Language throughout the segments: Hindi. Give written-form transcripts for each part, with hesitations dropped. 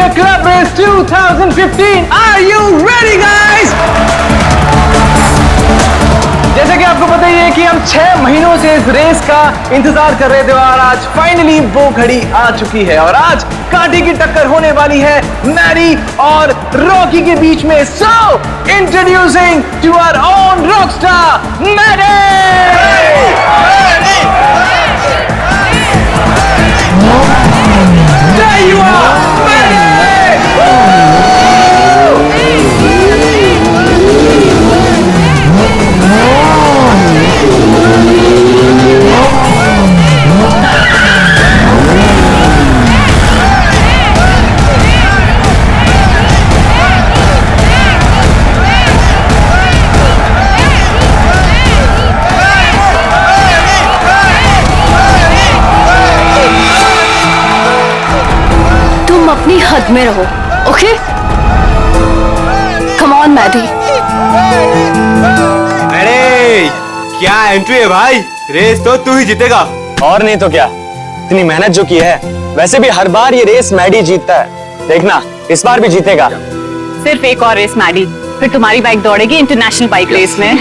Biker Club Race 2015. Are you ready, guys? जैसे कि आपको पता ही है कि हम 6 महीनों से इस रेस का इंतजार कर रहे थे और आज फाइनली वो घड़ी आ चुकी है और आज कांटे की टक्कर होने वाली है मैडी और रॉकी के बीच में। So introducing to our own rockstar Maddy. There you are, Maddie! अपनी हद में रहो, ओके? Come on Maddie. अरे क्या एंट्री है भाई, रेस तो तू ही जीतेगा। और नहीं तो क्या, इतनी मेहनत जो की है। वैसे भी हर बार ये रेस मैडी जीतता है, देखना इस बार भी जीतेगा। सिर्फ एक और रेस मैडी, फिर तुम्हारी बाइक दौड़ेगी इंटरनेशनल बाइक रेस में।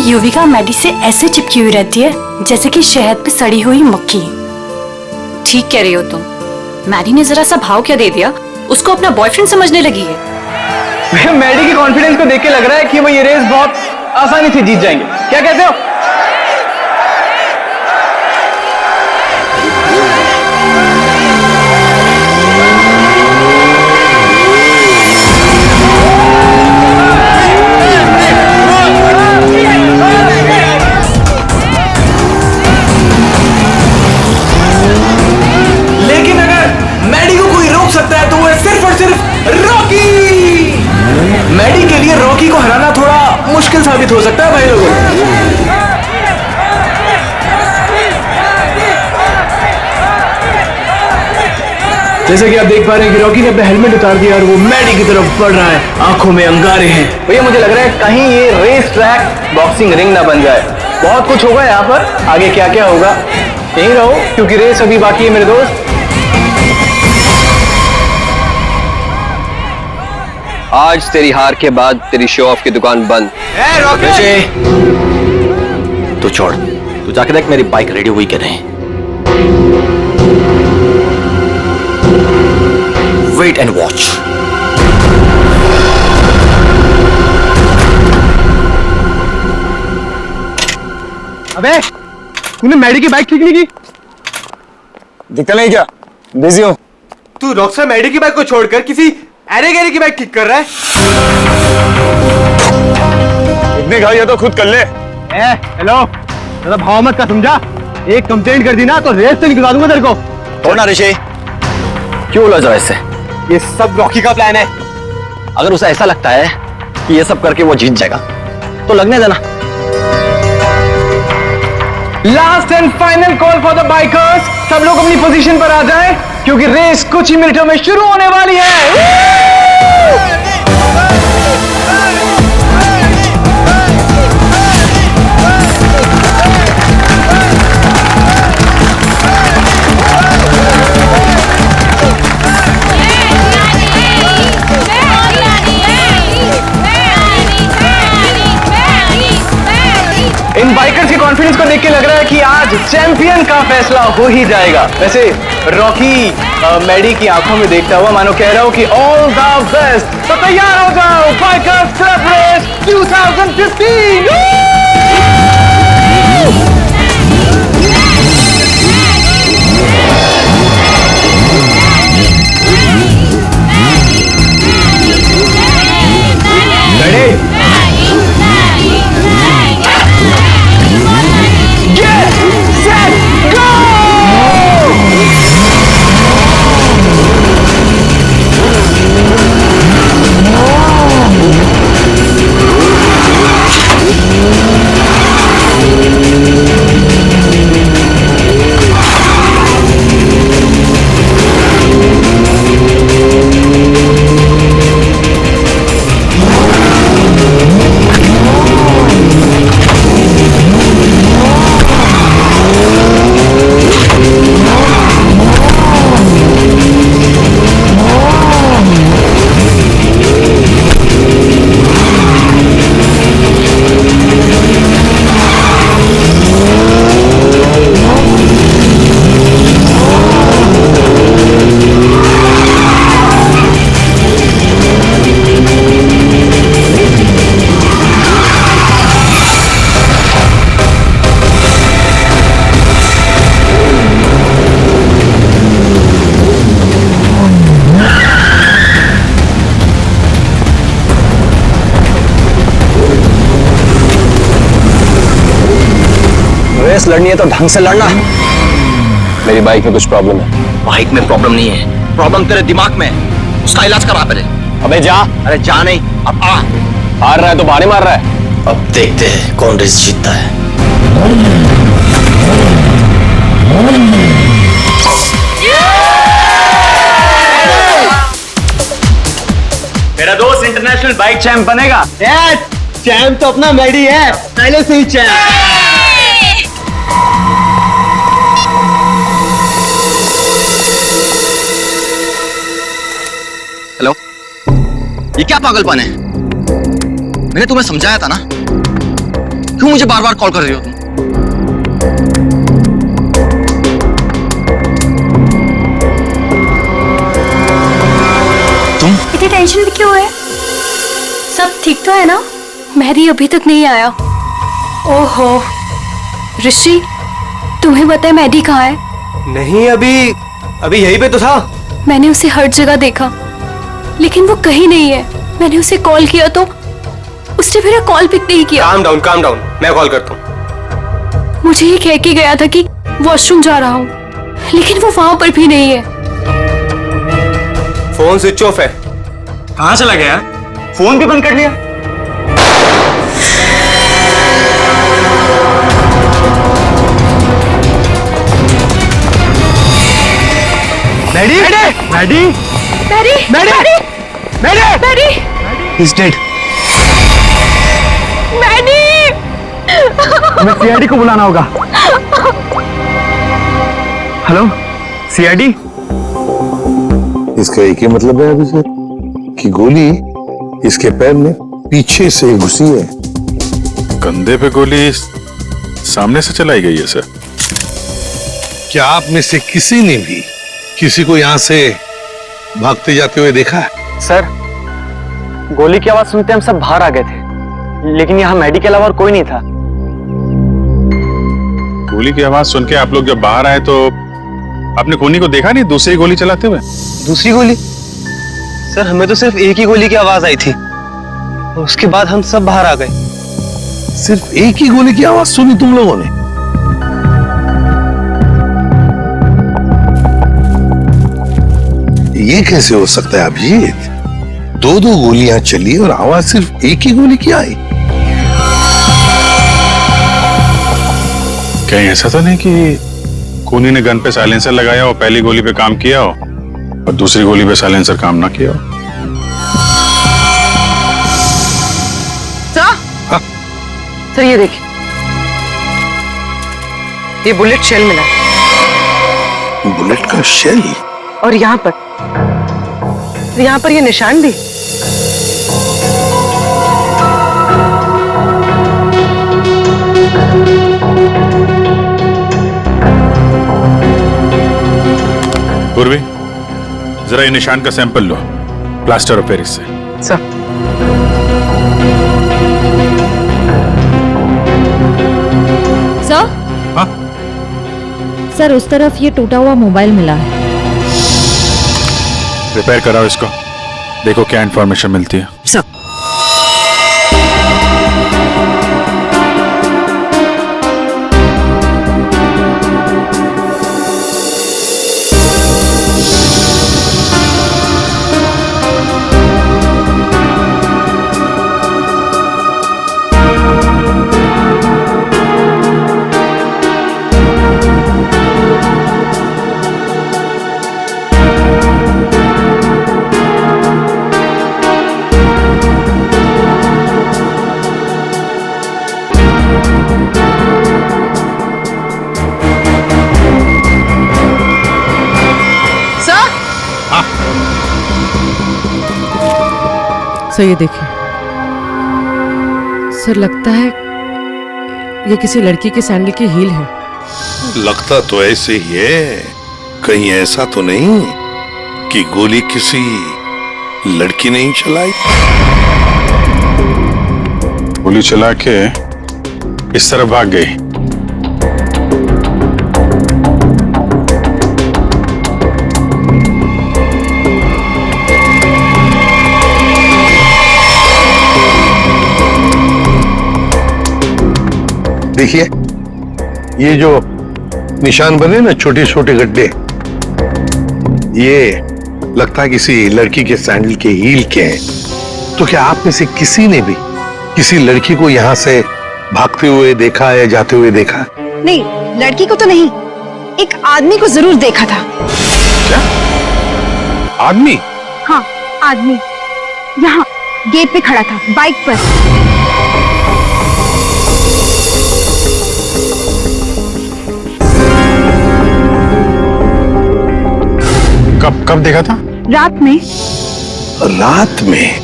युविका मैडी से ऐसे चिपकी हुई रहती है जैसे कि शहद पे सड़ी हुई मक्खी। ठीक कह रही हो तुम। मैडी ने जरा सा भाव क्या दे दिया, उसको अपना बॉयफ्रेंड समझने लगी है। मैडी के कॉन्फिडेंस को देख के लग रहा है कि वो ये रेस बहुत आसानी से जीत जाएंगे। क्या कहते हो? मैडी के लिए रॉकी को हराना थोड़ा मुश्किल साबित हो सकता है भाई लोगों। जैसे कि आप देख पा रहे हैं कि रॉकी ने अपना हेलमेट उतार दिया और वो मैडी की तरफ बढ़ रहा है, आंखों में अंगारे हैं। भैया मुझे लग रहा है कहीं ये रेस ट्रैक बॉक्सिंग रिंग ना बन जाए। बहुत कुछ होगा यहाँ पर, आगे क्या क्या होगा यहीं रहो क्योंकि रेस अभी बाकी है मेरे दोस्त। आज तेरी हार के बाद तेरी शो ऑफ की दुकान बंद। तू छोड़, तू जाके देख मेरी बाइक रेडी हुई कि नहीं। Wait and watch. अबे तूने मैडी की बाइक ठीक नहीं की? दिखता नहीं क्या, बिजी हूं। तू रॉकस्टार मैडी की बाइक को छोड़कर किसी अरे गैरी की बाइक ठीक कर रहा है। इतनी घाई है तो खुद कर ले। हेलो, ज़्यादा भाव मत का, समझा? एक कंप्लेंट कर दी ना तो रेस से निकलवा दूंगा तेरे को। छोड़ ना ऋषि, क्यों उलझ रहा है इससे? ये सब रॉकी का प्लान है। अगर उसे ऐसा लगता है कि ये सब करके वो जीत जाएगा तो लगने देना। Last and final call for the bikers. सब लोग अपनी पोजीशन पर आ जाएं क्योंकि रेस कुछ ही मिनटों में शुरू होने वाली है। इन बाइकर्स के कॉन्फिडेंस को देख के लग रहा है कि आज चैंपियन का फैसला हो ही जाएगा। वैसे रॉकी मैडी की आंखों में देखता हुआ मानो कह रहा हूं कि ऑल द बेस्ट। तो तैयार हो जाओ, बाइकर्स क्लब रेस 2015। रेस लड़नी है तो ढंग से लड़ना। मेरी बाइक में कुछ प्रॉब्लम है। बाइक में प्रॉब्लम नहीं है, प्रॉब्लम तेरे दिमाग में है। उसका इलाज करा पहले। अबे जा। अरे जा नहीं, अब आ। हार रहा है तो बाहर मार रहा है। अब देखते हैं कौन रेस जीतता है। मेरा दोस्त इंटरनेशनल बाइक चैंप बनेगा। चैंप तो अपना मैडी है, पहले से ही चैंप। हेलो, ये क्या पागलपन है? मैंने तुम्हें समझाया था ना, क्यों मुझे बार बार कॉल कर रही हो तुम? इतनी टेंशन भी क्यों है? सब ठीक तो है ना? मेहदी अभी तक नहीं आया। ओहो ऋषि, तुम्हें पता है मेहदी कहाँ है? नहीं, अभी यहीं पे तो था। मैंने उसे हर जगह देखा लेकिन वो कहीं नहीं है। मैंने उसे कॉल किया तो उसने मेरा कॉल पिक नहीं किया। काम डाउन, मैं कॉल करता हूँ। मुझे ये कह के गया था कि वॉशरूम जा रहा हूँ, लेकिन वो वहां पर भी नहीं है। फोन स्विच ऑफ है। कहाँ चला गया? फोन भी बंद कर लिया। Maddy, Maddy, Maddy, Maddy, Maddy, Maddy, He's dead. मैडी। हमें सीआईडी को बुलाना होगा। Hello, CID. इसका एक ही मतलब है अभिषेक कि गोली इसके पैर में पीछे से घुसी है। कंधे पे गोली सामने से चलाई गई है सर। क्या आप में से किसी ने भी किसी को यहां से भागते जाते हुए देखा है? सर, गोली की आवाज सुनते हम सब बाहर आ गए थे, लेकिन यहाँ मेडी के अलावा और कोई नहीं था। गोली की आवाज सुन के आप लोग जब बाहर आए तो आपने खूनी को देखा नहीं दूसरी गोली चलाते हुए? दूसरी गोली? सर, हमें तो सिर्फ एक ही गोली की आवाज आई थी और उसके बाद हम सब बाहर आ गए। सिर्फ एक ही गोली की आवाज सुनी तुम लोगों ने? ये कैसे हो सकता है अभिजीत? दो गोलियां चली और आवाज सिर्फ एक ही गोली की आई। कहीं ऐसा तो नहीं कि खूनी ने गन पे साइलेंसर लगाया और पहली गोली पे काम किया हो और दूसरी गोली पे साइलेंसर काम ना किया हो? सर ये देखिए, ये बुलेट शेल मिला बुलेट का शेल? और यहाँ पर ये निशान भी। पूर्वी, जरा ये निशान का सैंपल लो प्लास्टर ऑफ पेरिस से। Sir sir? हाँ? सर, उस तरफ ये टूटा हुआ मोबाइल मिला है। रिपेयर कराओ इसको, देखो क्या इंफॉर्मेशन मिलती है। सर। सर ये देखिए, सर लगता है ये किसी लड़की के सैंडल की हील है। लगता तो ऐसे ही है, कहीं ऐसा तो नहीं कि गोली किसी लड़की ने ही चलाई? गोली चला के इस तरफ भाग गई। देखिए, ये जो निशान बने ना, छोटे छोटे गड्ढे, ये लगता है किसी लड़की के सैंडल के हील के हैं। तो क्या आप में से किसी ने भी किसी लड़की को यहाँ से भागते हुए देखा है, जाते हुए देखा? नहीं, लड़की को तो नहीं, एक आदमी को जरूर देखा था। क्या आदमी? हाँ, आदमी यहाँ गेट पे खड़ा था, बाइक पर। कब देखा था? रात में। रात में?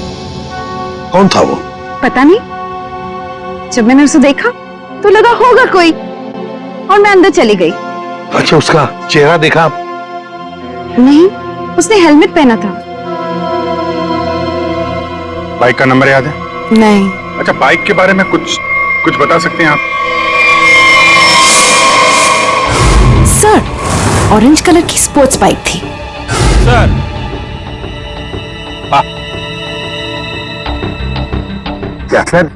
कौन था वो? पता नहीं, जब मैंने उसे देखा तो लगा होगा कोई, और मैं अंदर चली गई। अच्छा, उसका चेहरा देखा? नहीं, उसने हेलमेट पहना था। बाइक का नंबर याद है? नहीं। अच्छा, बाइक के बारे में कुछ बता सकते हैं आप? सर, ऑरेंज कलर की स्पोर्ट्स बाइक थी। सर, क्या सर,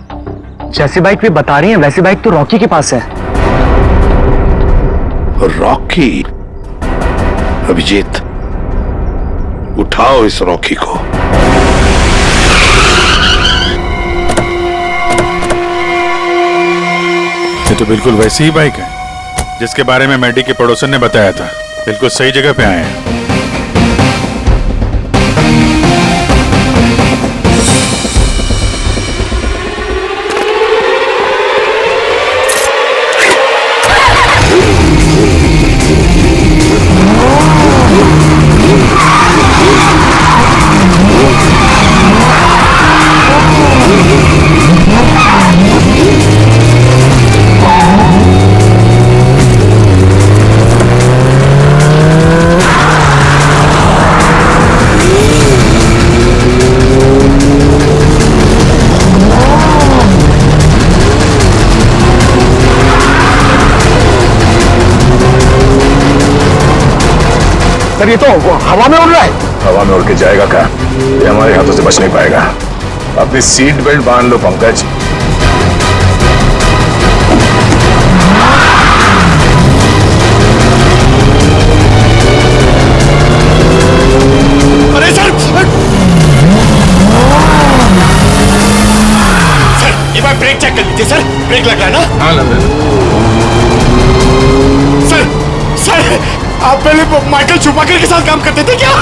जैसी बाइक भी बता रही हैं वैसी बाइक तो रॉकी के पास है। रॉकी? अभिजीत, उठाओ इस रॉकी को। ये तो बिल्कुल वैसी ही बाइक है जिसके बारे में मैडी के पड़ोसन ने बताया था। बिल्कुल सही जगह पे आए हैं। सर, ये तो हवा में उड़ रहा है। हवा में उड़ के जाएगा क्या? ये हमारे हाथों से बच नहीं पाएगा। अपनी सीट बेल्ट बांध लो पंकज। अरे सर, एक बार ब्रेक चेक कर लीजिए सर, ब्रेक लग रहा है ना? हाँ, लग रहा है। सर, आप पहले माइकल शूमाकर के साथ काम करते थे क्या?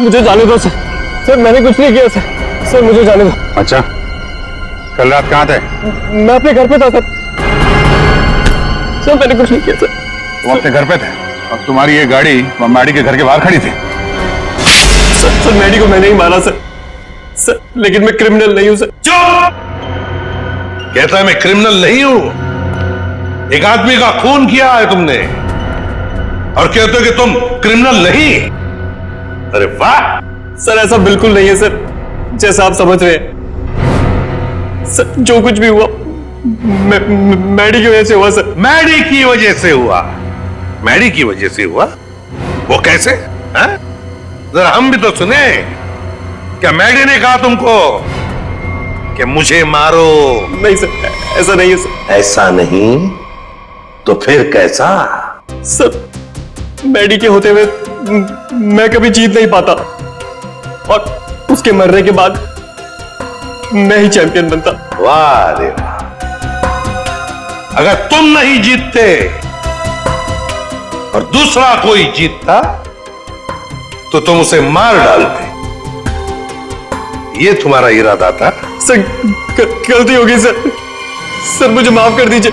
मुझे जाने दो सर। सर, मैंने कुछ नहीं किया सर। सर, मुझे जाने दो। अच्छा, कल रात कहाँ थे? मैं अपने घर पे था सर। सर, मैंने कुछ नहीं किया सर। तुम अपने घर पे थे और तुम्हारी ये गाड़ी मैडी के घर के बाहर खड़ी थी। सर, मैडी को मैंने ही मारा सर। सर, लेकिन मैं क्रिमिनल नहीं हूं सर। चुप! कहता है मैं क्रिमिनल नहीं हूं। एक आदमी का खून किया है तुमने और कहते हो कि तुम क्रिमिनल नहीं। अरे वाह! सर, ऐसा बिल्कुल नहीं है सर, जैसा आप समझ रहे हैं। सर, जो कुछ भी हुआ मैडी की वजह से हुआ सर। मैडी की वजह से हुआ? मैडी की वजह से हुआ? वो कैसे? हैं? जरा हम भी तो सुने। क्या मैडी ने कहा तुमको कि मुझे मारो? नहीं सर, ऐसा नहीं है सर। ऐसा नहीं तो फिर कैसा? सर, मैडी के होते हुए मैं कभी जीत नहीं पाता और उसके मरने के बाद मैं ही चैंपियन बनता। वाह रे वाह! अगर तुम नहीं जीतते और दूसरा कोई जीतता तो तुम उसे मार डालते। ये तुम्हारा इरादा था? सर, गलती होगी सर। सर, मुझे माफ कर दीजिए।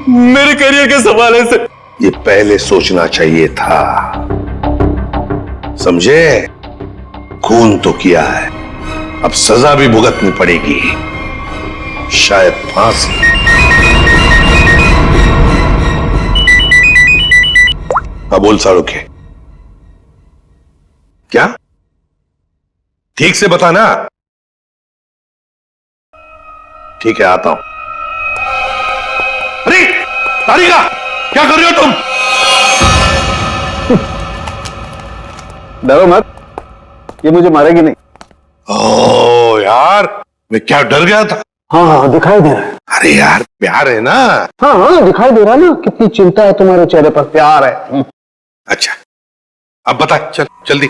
मेरे करियर का सवाल है सर। ये पहले सोचना चाहिए था, समझे? खून तो किया है, अब सजा भी भुगतनी पड़ेगी, शायद फांसी। अब बोल साड़ू के क्या? ठीक से बताना। ठीक है, आता हूं। अरे तारिका, क्या कर रहे हो तुम? डरो मत, ये मुझे मारेगी नहीं। ओ यार, मैं क्या डर गया था। हाँ दिखाई दे रहा है। अरे यार, प्यार है ना। हाँ दिखाई दे रहा है ना, कितनी चिंता है तुम्हारे चेहरे पर, प्यार है। अच्छा, अब बता, चल जल्दी।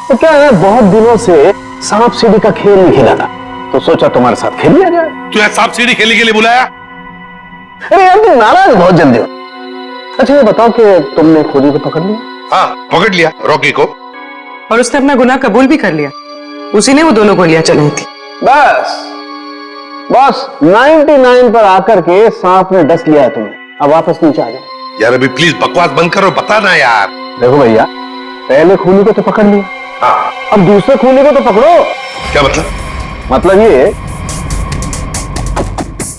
तो क्या है, बहुत दिनों से सांप सीढ़ी का खेल नहीं खेला था, तो सोचा तुम्हारे साथ खेल लिया जाए। तू यहाँ सांप सीढ़ी खेलने के लिए बुलाया? अरे यार, तुम नाराज बहुत जल्दी हो। अच्छा ये बताओ कि तुमने खोली को पकड़ लिया? हाँ, पकड़ लिया रॉकी को। और उसने अपना गुनाह कबूल भी कर लिया, उसी ने वो दोनों गोलियां चलाई थी। बस 99 पर आकर के सांप ने डस लिया है तुम्हें, अब वापस नीचे आ जाओ। यार अभी प्लीज बकवास बंद करो, बता ना यार। देखो भैया, पहले खूनी को तो पकड़ लिया, हाँ, अब दूसरे खूनी को तो पकड़ो। क्या मतलब? मतलब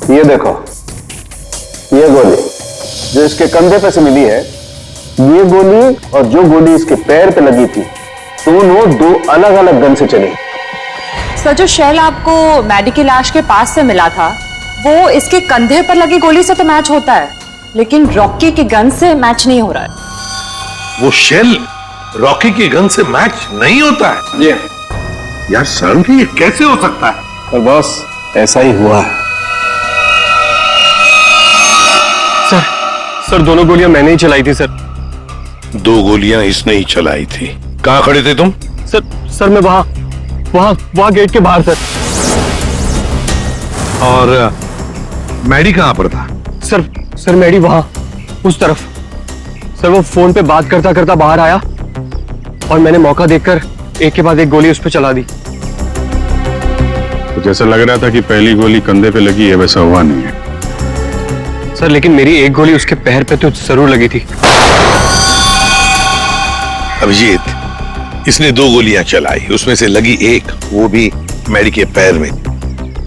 ये देखो, ये गोली जो इसके कंधे पे से मिली है, ये गोली और जो गोली इसके पैर पे लगी थी, दोनों दो अलग अलग गन से चली। सर, जो शेल आपको मैडी की लाश के पास से मिला था, वो इसके कंधे पर लगी गोली से तो मैच होता है, लेकिन रॉकी की गन से मैच नहीं हो रहा है। वो शेल रॉकी की गन से मैच नहीं होता है? जी यार सर, ये कैसे हो सकता है? पर बॉस, ऐसा ही हुआ है। सर दोनों गोलियां मैंने ही चलाई थी सर। 2 गोलियां इसने ही चलाई थी। कहां खड़े थे तुम? सर मैं वहां गेट के बाहर सर। और मैडी कहां पर था? सर मैडी वहां उस तरफ। सर वो फोन पे बात करता करता बाहर आया और मैंने मौका देखकर एक के बाद एक गोली उस पर चला दी। तो जैसा लग रहा था कि पहली गोली कंधे पे लगी है, वैसा हुआ नहीं है। सर लेकिन मेरी एक गोली उसके पैर पे तो जरूर लगी थी। अभिजीत, इसने 2 गोलियां चलाई, उसमें से लगी एक, वो भी मैडी के पैर में।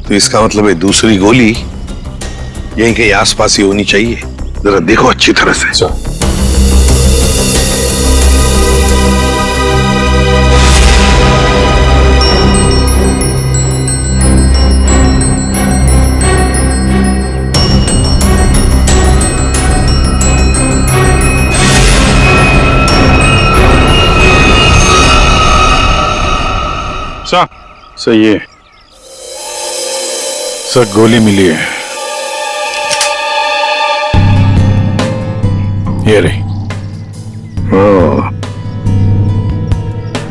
तो इसका मतलब है दूसरी गोली यहीं कहीं आसपास ही होनी चाहिए। जरा देखो अच्छी तरह से। सही है सर, गोली मिली है। ये रही।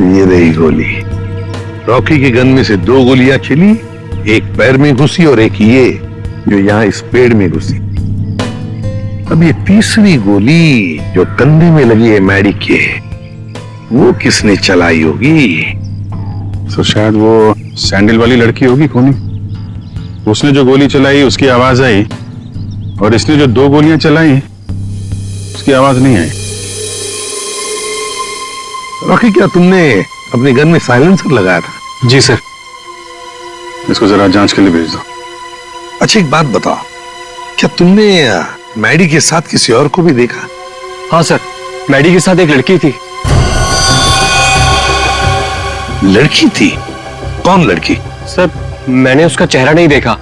ये रही गोली। रॉकी की गन में से 2 गोलियां चली, एक पैर में घुसी और एक ये जो यहां इस पेड़ में घुसी। अब ये तीसरी गोली जो कंधे में लगी है मैडी के, वो किसने चलाई होगी? तो शायद वो सैंडल वाली लड़की होगी खूनी। उसने जो गोली चलाई उसकी आवाज आई, और इसने जो 2 गोलियां चलाई उसकी आवाज नहीं आई। रॉकी, क्या तुमने अपनी गन में साइलेंसर लगाया था? जी सर। इसको जरा जांच के लिए भेज दो। अच्छा एक बात बताओ, क्या तुमने मैडी के साथ किसी और को भी देखा? हाँ सर, मैडी के साथ एक लड़की थी। लड़की थी? कौन लड़की? सर मैंने उसका चेहरा नहीं देखा।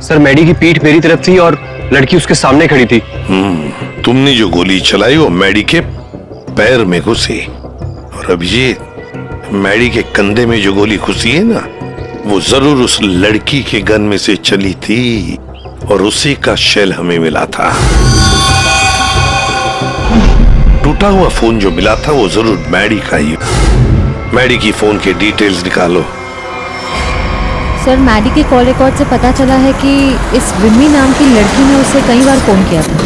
सर मैडी की पीठ मेरी तरफ थी और लड़की उसके सामने खड़ी थी। तुमने जो गोली चलाई वो मैडी के पैर में घुसी, और अभिजीत, मैडी के कंधे में जो गोली घुसी है ना, वो जरूर उस लड़की के गन में से चली थी, और उसी का शेल हमें मिला था। टूटा हुआ फोन जो मिला था वो जरूर मैडी का ही। मैडी की फोन के डिटेल्स निकालो। सर, मैडी के कॉल रिकॉर्ड से पता चला है कि इस रिमी नाम की लड़की ने उसे कई बार फोन किया था।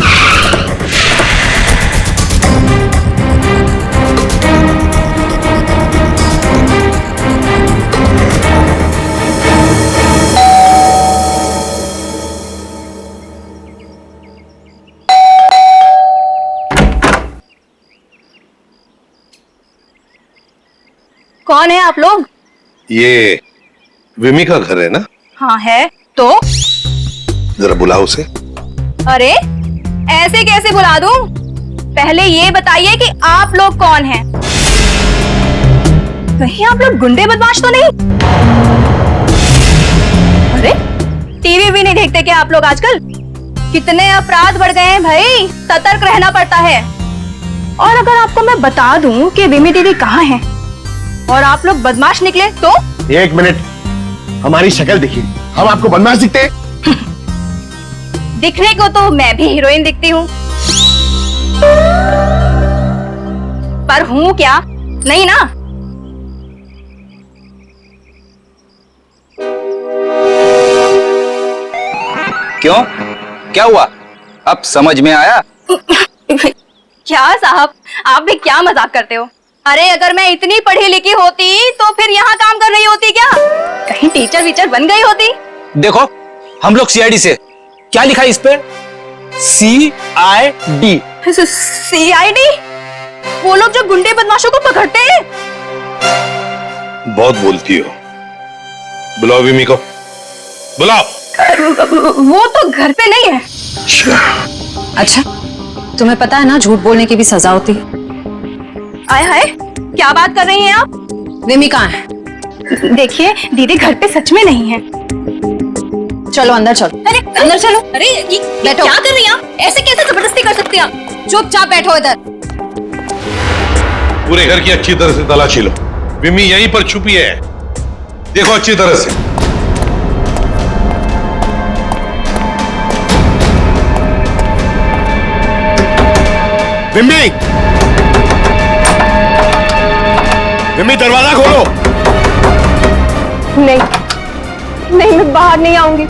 कौन है आप लोग? ये विमी का घर है ना? हाँ है तो। जरा बुलाओ उसे। अरे ऐसे कैसे बुला दूं? पहले ये बताइए कि आप लोग कौन हैं? कहीं आप लोग गुंडे बदमाश तो नहीं? अरे टीवी भी नहीं देखते क्या आप लोग आजकल? कितने अपराध बढ़ गए हैं भाई, सतर्क रहना पड़ता है। और अगर आपको मैं बता दूं कि विमी दीदी कहाँ हैं और आप लोग बदमाश निकले तो? एक मिनट, हमारी शक्ल देखिए, हम आपको बदमाश दिखते हैं? दिखने को तो मैं भी हीरोइन दिखती हूँ, पर हूँ क्या? नहीं ना। क्यों, क्या हुआ? अब समझ में आया? क्या साहब, आप भी क्या मजाक करते हो? अरे अगर मैं इतनी पढ़ी लिखी होती तो फिर यहाँ काम कर रही होती क्या? कहीं टीचर वीचर बन गई होती? देखो, हम लोग सीआईडी से। क्या लिखा है इस पे? CID। CID? वो लोग जो गुंडे बदमाशों को पकड़ते हैं? बहुत बोलती हो। बुलाओ विमी को, बुलाओ। वो तो घर पे नहीं है। अच्छा, तुम्हें पता है ना झूठ बोलने की भी सजा होती है। आए हाय, क्या बात कर रही हैं आप? विमी कहाँ है? देखिए दीदी घर पे सच में नहीं है। चलो अंदर चलो। अरे अंदर चलो। अरे ये बैठो। क्या कर रही हैं आप? ऐसे कैसे जबरदस्ती कर सकती हैं आप? चुपचाप बैठो इधर। पूरे घर की अच्छी तरह से तलाशी लो। विमी यहीं पर छुपी है, देखो अच्छी तरह से। विमी, विमी दरवाजा खोलो। नहीं नहीं, मैं बाहर नहीं आऊंगी।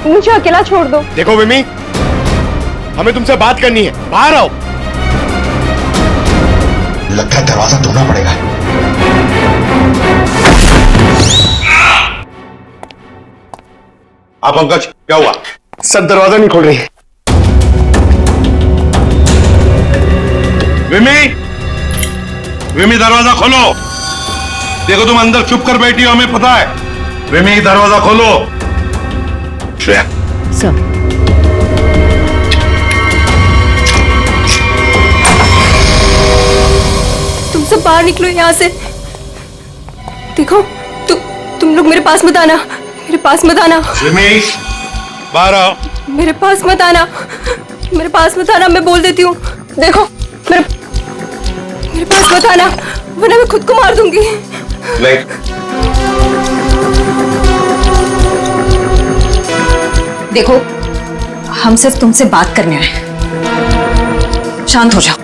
मुझे अकेला छोड़ दो। देखो विमी, हमें तुमसे बात करनी है, बाहर आओ। लगता है दरवाजा तोड़ना पड़ेगा। आप पंकज, क्या हुआ? सब दरवाजा नहीं खोल रही। विमी, विमी दरवाजा खोलो। देखो तुम अंदर छुप कर बैठी हो, हमें पता है। विमी दरवाजा खोलो। श्रेया, सर। तुम सब बाहर निकलो यहाँ से। देखो, तुम लोग मेरे पास मत आना, मेरे पास मत आना। विमी बाहर आओ। मेरे पास मत आना, मेरे पास मत आना, मैं बोल देती हूँ। देखो, मेरे पास मत आना, वरना मैं खुद को मार दूंगी। नहीं, देखो, हम सिर्फ तुमसे बात करने आए। शांत हो जाओ।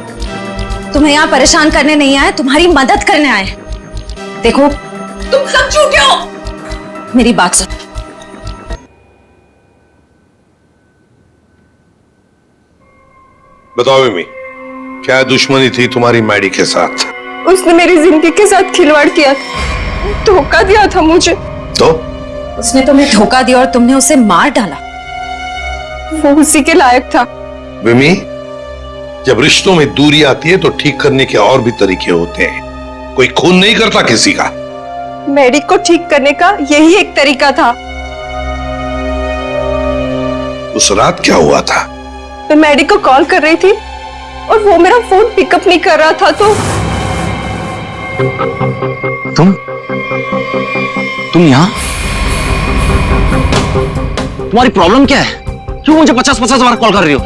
तुम्हें यहाँ परेशान करने नहीं आए, तुम्हारी मदद करने आए। देखो, तुम सब झूठे हो। मेरी बात सुनो। बताओ विमी, क्या दुश्मनी थी तुम्हारी मैडी के साथ? उसने मेरी जिंदगी के साथ खिलवाड़ किया, धोखा दिया था मुझे। तो उसने तुम्हें धोखा दिया और तुमने उसे मार डाला। वो उसी के लायक था। विमी, जब रिश्तों में दूरी आती है तो ठीक करने के और भी तरीके होते हैं। कोई खून नहीं करता किसी का। मैडी को ठीक करने का यही एक तरीका था। उस रात क्या हुआ था? मैं मैडी को कॉल कर रही थी और वो मेरा फोन पिकअप नहीं कर रहा था, तो तुम यहाँ? तुम्हारी प्रॉब्लम क्या है? क्यों मुझे 50-50 बार कॉल कर रही हो?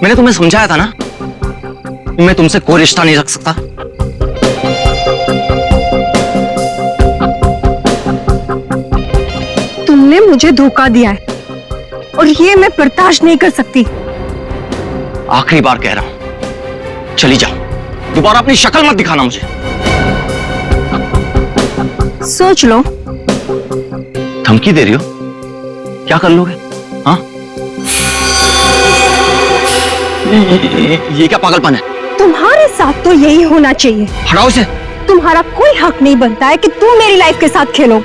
मैंने तुम्हें समझाया था ना, मैं तुमसे कोई रिश्ता नहीं रख सकता। तुमने मुझे धोखा दिया है और ये मैं बर्दाश्त नहीं कर सकती। आखिरी बार कह रहा हूं, चली जाओ। दोबारा अपनी शक्ल मत दिखाना मुझे। सोच लो। धमकी दे रही हो? क्या कर लोगे? हाँ? ये क्या पागलपन है? तुम्हारे साथ तो यही होना चाहिए। हटाओ इसे। तुम्हारा कोई हक नहीं बनता है कि तुम मेरी लाइफ के साथ खेलो।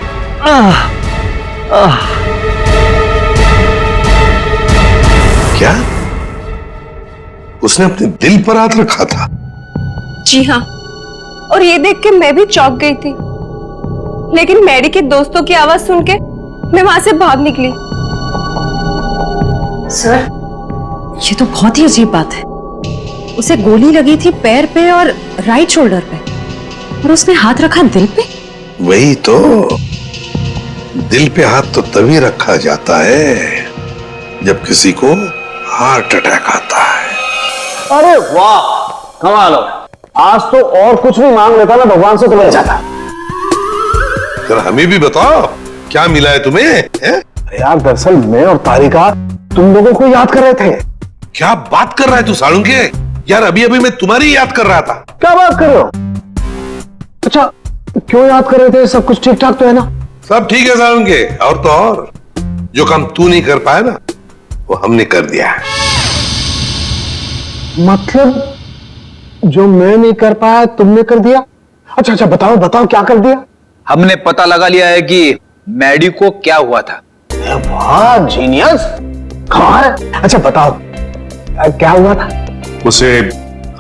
क्या उसने अपने दिल पर हाथ रखा था? जी हाँ, और ये देख के मैं भी चौंक गई थी। लेकिन मैरी के दोस्तों की आवाज सुन के मैं वहां से भाग निकली। सर, ये तो बहुत ही अजीब बात है। उसे गोली लगी थी पैर पे और राइट शोल्डर पे, और उसने हाथ रखा दिल पे। वही तो, दिल पे हाथ तो तभी रखा जाता है जब किसी को हार्ट अटैक आता है। अरे वाह, कमाल हो। आज तो और कुछ भी मांग लेता ना भगवान से तो मिल जाता। फिर हमें भी बताओ क्या मिला है तुम्हें? है? यार दरअसल मैं और तारिका तुम लोगों को याद कर रहे थे। क्या बात कर रहा है तू सालुंके? यार अभी अभी मैं तुम्हारी याद कर रहा था। क्या बात कर रहे हो? अच्छा, क्यों याद कर रहे थे? सब कुछ ठीक ठाक तो है ना? सब ठीक है सालुंके, और तो और जो काम तू नहीं कर पाया ना वो हमने कर दिया। मतलब जो मैं नहीं कर पाया तुमने कर दिया? अच्छा अच्छा, बताओ बताओ क्या कर दिया? हमने पता लगा लिया है कि मैडी को क्या हुआ था। वाह जीनियस, कमाल है। अच्छा बताओ क्या हुआ था? उसे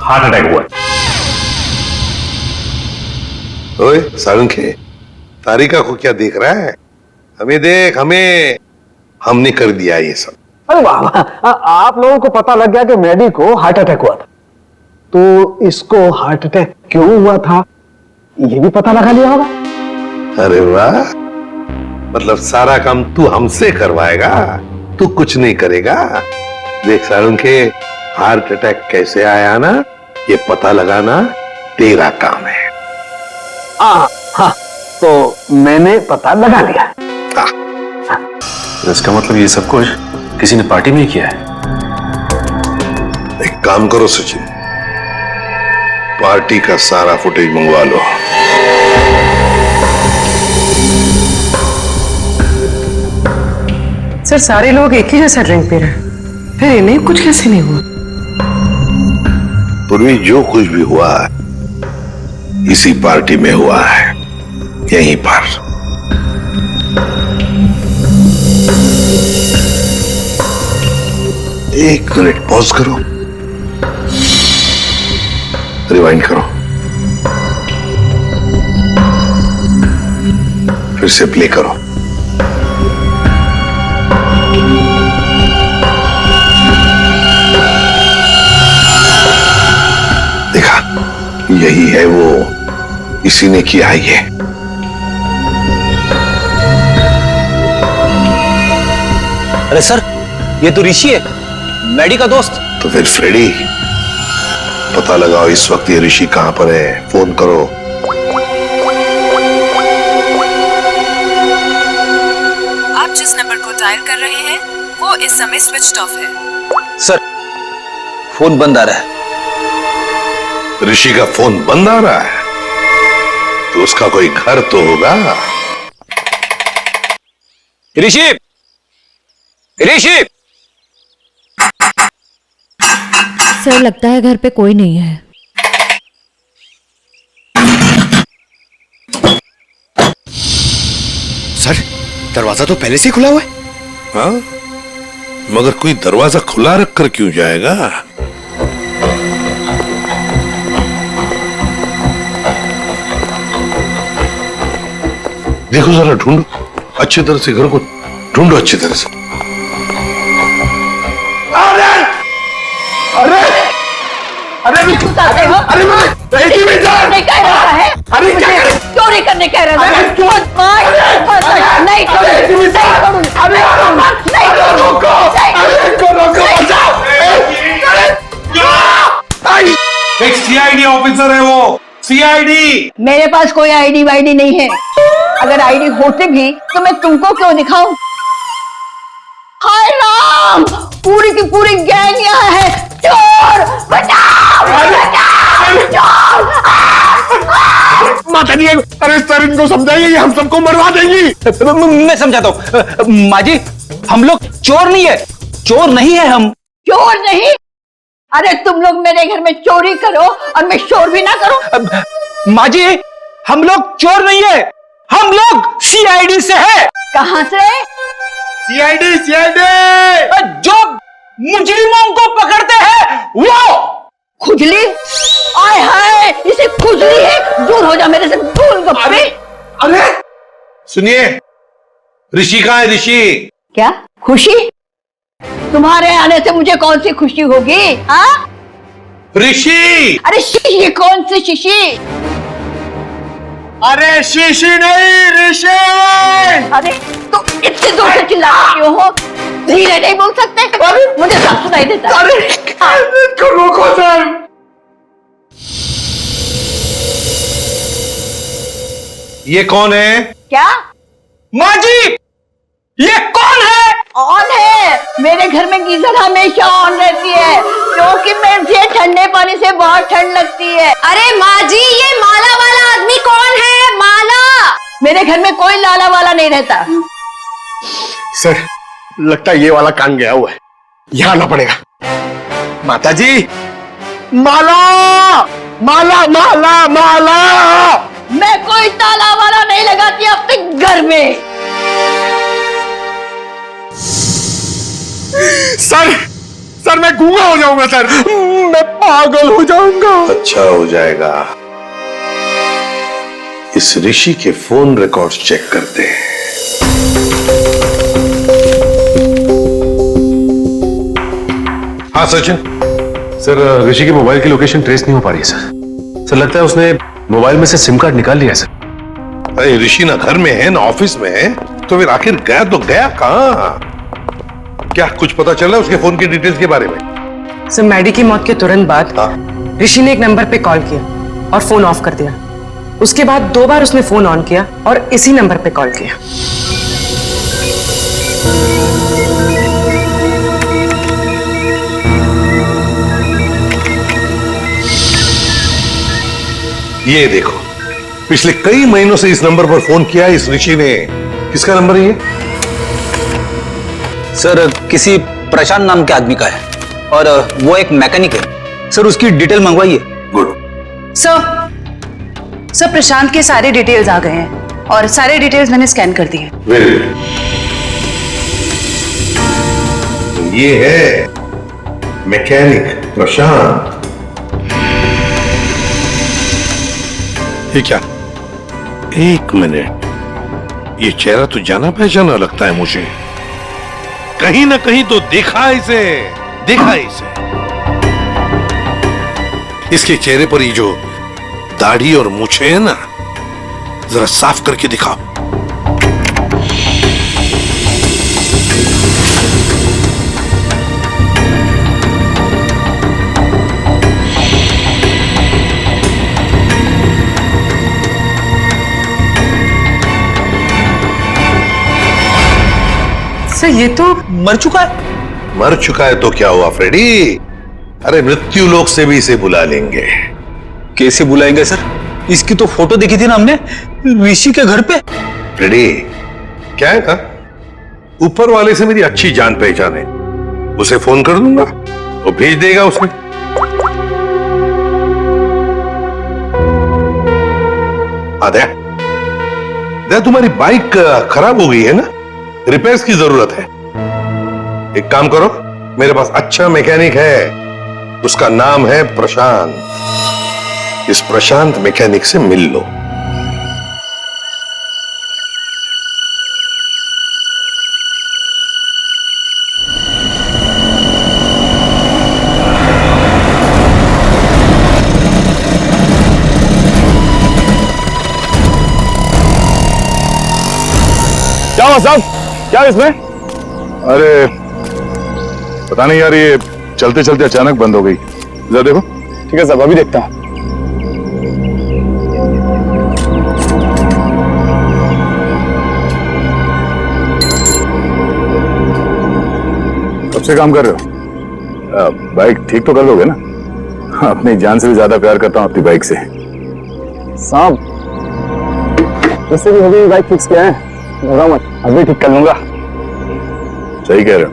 हार्ट अटैक हुआ। ओए सालुंके, तारिका को क्या देख रहा है? हमें देख, हमें, हमने कर दिया ये सब। अरे वाह वाह, आप लोगों को पता लग गया कि मैडी को हार्ट अटैक हुआ था, तो इसको हार्ट अटैक क्यों हुआ था ये भी पता लगा लिया होगा। अरे वाह, मतलब सारा काम तू हमसे करवाएगा, तू कुछ नहीं करेगा। देख सालुंके, हार्ट अटैक कैसे आया ना ये पता लगाना तेरा काम है। हाँ, तो मैंने पता लगा लिया। इसका मतलब ये सब कुछ किसी ने पार्टी में किया है। एक काम करो सचिन, पार्टी का सारा फुटेज मंगवा लो। सर, सारे लोग एक ही जैसा ड्रिंक पी रहे हैं, फिर इन्हें कुछ कैसे नहीं हुआ? पूर्वी जो कुछ भी हुआ है इसी पार्टी में हुआ है, यहीं पर। एक मिनट पॉज करो, रिवाइंड करो, फिर से प्ले करो। देखा, यही है वो, इसी ने किया है ये। अरे सर, ये तो ऋषि है, मैडी का दोस्त। तो फिर फ्रेडी, पता लगाओ इस वक्त ये ऋषि कहां पर है, फोन करो। आप जिस नंबर को डायल कर रहे हैं वो इस समय स्विच्ड ऑफ है। सर, फोन बंद आ रहा है। ऋषि का फोन बंद आ रहा है तो उसका कोई घर तो होगा। ऋषि, ऋषि! सर, लगता है घर पे कोई नहीं है। सर, दरवाजा तो पहले से ही खुला हुआ है। हाँ, मगर कोई दरवाजा खुला रखकर क्यों जाएगा? देखो जरा, ढूंढो अच्छी तरह से, घर को ढूंढो अच्छी तरह से। अरे अरे अरे चोरी करने कह रहे हैं। नहीं एक सीआईडी ऑफिसर है वो, सीआईडी। मेरे पास कोई आईडी वाईडी नहीं है। अगर आईडी होती भी तो मैं तुमको क्यों दिखाऊं? हाय राम, पूरी की पूरी गैंग यहाँ है। चोर बचाओ, बचाओ, चोर! माता जी, अरे सर इनको समझाइए, ये हम सबको मरवा देंगी। मैं समझाता हूँ। माँ जी, हम लोग चोर नहीं है, चोर नहीं है हम। चोर नहीं? अरे तुम लोग मेरे घर में चोरी करो और मैं शोर भी ना करूं। माँ जी, हम लोग चोर नहीं है, हम लोग सीआईडी से है। कहां से? CID, CID. जो मुजरिमों को पकड़ते हैं वो। खुजली? आय हाय, इसे खुजली है। दूर हो जा मेरे से, गोलगप्पे। अरे सुनिए, ऋषि कहाँ है? ऋषि क्या खुशी? तुम्हारे आने से मुझे कौन सी खुशी होगी? हाँ? ऋषि! अरे शीशी कौन सी शीशी? अरे शीशी नहीं, ऋषि! अरे तुम इतनी दूर से चिल्ला क्यों हो? धीरे नहीं बोल सकते? मुझे सब सुनाई देता है। अरे रोको सर। ये कौन है? क्या? माँ जी, ये कौन है? ऑन है। मेरे घर में गीजर हमेशा ऑन रहती है क्योंकि मुझे ठंडे पानी से बहुत ठंड लगती है। अरे माँ जी, ये माला वाला आदमी कौन है? माला? मेरे घर में कोई लाला वाला नहीं रहता। सर, लगता है ये वाला कान गया हुआ है, यहाँ आना पड़ेगा। माता जी, माला माला माला माला। मैं कोई ताला वाला नहीं लगाती अपने घर में। सर मैं गूंगा हो जाऊंगा सर, मैं पागल हो जाऊंगा। अच्छा हो जाएगा। इस ऋषि के फोन रिकॉर्ड्स चेक करते हैं। हाँ सचिन। सर, ऋषि की मोबाइल की लोकेशन ट्रेस नहीं हो पा रही है सर। लगता है उसने मोबाइल में से सिम कार्ड निकाल लिया है सर। अरे ऋषि ना घर में है ना ऑफिस में है, तो फिर आखिर गया तो गया कहाँ? क्या कुछ पता चला उसके फोन की डिटेल्स के बारे में? सर, मैडी की मौत के तुरंत बाद ऋषि ने एक नंबर पे कॉल किया और फोन ऑफ कर दिया। उसके बाद 2 बार उसने फोन ऑन किया और इसी नंबर पे कॉल किया। ये देखो, पिछले कई महीनों से इस नंबर पर फोन किया इस ऋषि ने। किसका नंबर है ये? सर, किसी प्रशांत नाम के आदमी का है और वो एक मैकेनिक है। सर, उसकी डिटेल मंगवाइए। गुड। सर, प्रशांत के सारे डिटेल्स आ गए हैं और सारे डिटेल्स मैंने स्कैन कर दिए। Very good. ये है मैकेनिक प्रशांत। ये क्या? एक मिनट, ये चेहरा तो जाना पहचाना लगता है मुझे। कहीं ना कहीं तो देखा इसे। इसके चेहरे पर ये जो दाढ़ी और मूछें है ना, जरा साफ करके दिखाओ। सर, ये तो मर चुका है। मर चुका है तो क्या हुआ फ्रेडी? अरे मृत्यु लोक से भी इसे बुला लेंगे। कैसे बुलाएंगे सर? इसकी तो फोटो देखी थी ना हमने ऋषि के घर पे। फ्रेडी, क्या है था? ऊपर वाले से मेरी अच्छी जान पहचान है। उसे फोन कर दूंगा, वो भेज देगा उसमें। आद्या, तुम्हारी बाइक खराब हो गई है ना, रिपेयर्स की जरूरत है। एक काम करो, मेरे पास अच्छा मैकेनिक है, उसका नाम है प्रशांत। इस प्रशांत मैकेनिक से मिल लो। क्या हुआ साहब? क्या इसमें? अरे पता नहीं यार, ये चलते चलते अचानक बंद हो गई। जरा देखो। ठीक है साहब, अभी देखता हूं। कब से काम कर रहे हो? बाइक ठीक तो कर लोगे ना? अपनी जान से भी ज्यादा प्यार करता हूं अपनी बाइक से। साहब, वैसे भी अभी बाइक फिक्स किया है, घबराओ मत, अभी ठीक कर लूंगा। सही कह रहे हो।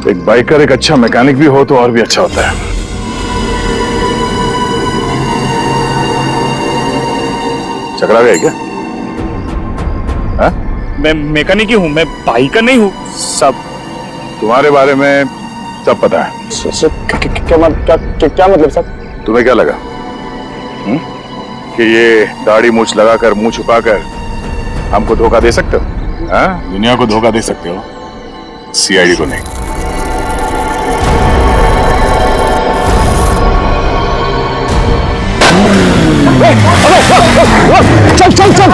एक बाइकर एक अच्छा मैकेनिक भी हो तो और भी अच्छा होता है। चकरा गए क्या? हा? मैं मैकेनिक ही हूँ, मैं बाइकर नहीं हूँ। सब तुम्हारे बारे में सब पता है। क्या मतलब सर? तुम्हें क्या लगा कि ये दाढ़ी मूछ लगाकर मुंह छुपाकर हमको धोखा दे सकते हो? हाँ, दुनिया को धोखा दे सकते हो, सीआईडी को नहीं। चल चल चल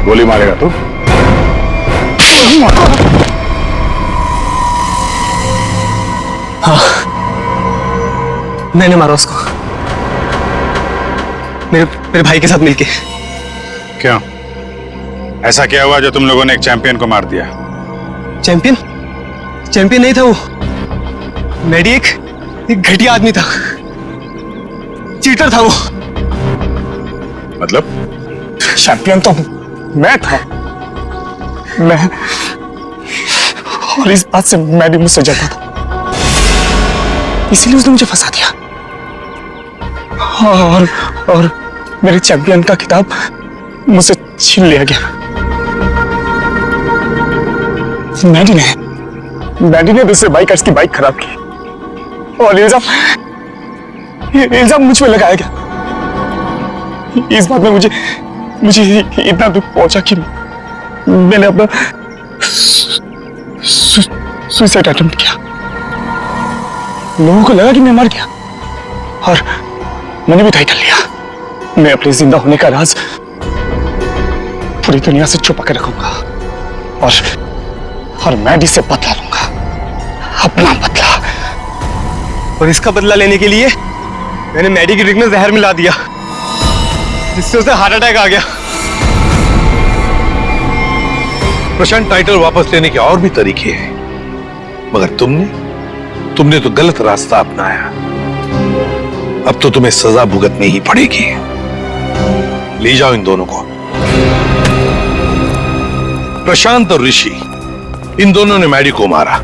गोली मारेगा तू? हाँ, मैंने मारा उसको, मेरे भाई के साथ मिलके। क्यों? ऐसा क्या हुआ जो तुम लोगों ने एक चैंपियन को मार दिया? चैंपियन? चैंपियन नहीं था वो। मैडी एक घटिया आदमी था, चीटर था वो। मतलब? चैंपियन तो मैं था, मैं, और इस बात से मैडी मुझसे जलता था, इसीलिए उसने मुझे फंसा दिया। और मेरे चैंपियन का खिताब मुझसे छीन लिया गया। मैडी ने दूसरे बाइकर्स की बाइक खराब की और इल्जाम मुझ पे लगाया गया। इस बात में मुझे इतना दुख पहुंचा कि मैंने अपना सुसाइड अटेम्प्ट किया। लोगों को लगा कि मैं मर गया और मैंने भी तय कर लिया, मैं अपने जिंदा होने का राज पूरी दुनिया से छुपा के रखूंगा और मैडी से बदला लूंगा, अपना बदला। और इसका बदला लेने के लिए मैंने मैडी की ड्रिंक में जहर मिला दिया, जिससे उसे हार्ट अटैक आ गया। प्रशांत, टाइटल वापस लेने के और भी तरीके हैं, मगर तुमने तो गलत रास्ता अपनाया। अब तो तुम्हें सजा भुगतनी ही पड़ेगी। ले जाओ इन दोनों को। प्रशांत और ऋषि, इन दोनों ने मैडी को मारा,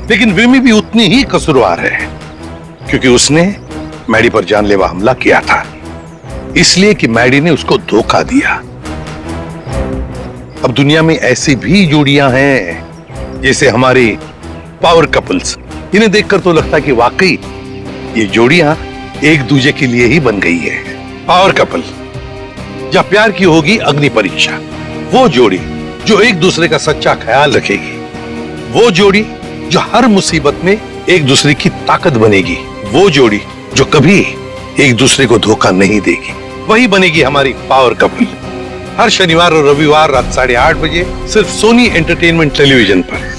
लेकिन विमी भी उतनी ही कसूरवार है, क्योंकि उसने मैडी पर जानलेवा हमला किया था, इसलिए कि मैडी ने उसको धोखा दिया। अब दुनिया में ऐसी भी जोड़ियां हैं, जैसे हमारी पावर कपल्स, इन्हें देखकर तो लगता है कि वाकई ये जोड़ियां एक दूसरे के लिए ही बन गई है। पावर कपल, या प्यार की होगी अग्नि परीक्षा, वो जोड़ी जो एक दूसरे का सच्चा ख्याल रखेगी, वो जोड़ी जो हर मुसीबत में एक दूसरे की ताकत बनेगी, वो जोड़ी जो कभी एक दूसरे को धोखा नहीं देगी, वही बनेगी हमारी पावर कपल। हर शनिवार और रविवार रात 8:30 बजे सिर्फ सोनी एंटरटेनमेंट टेलीविजन पर।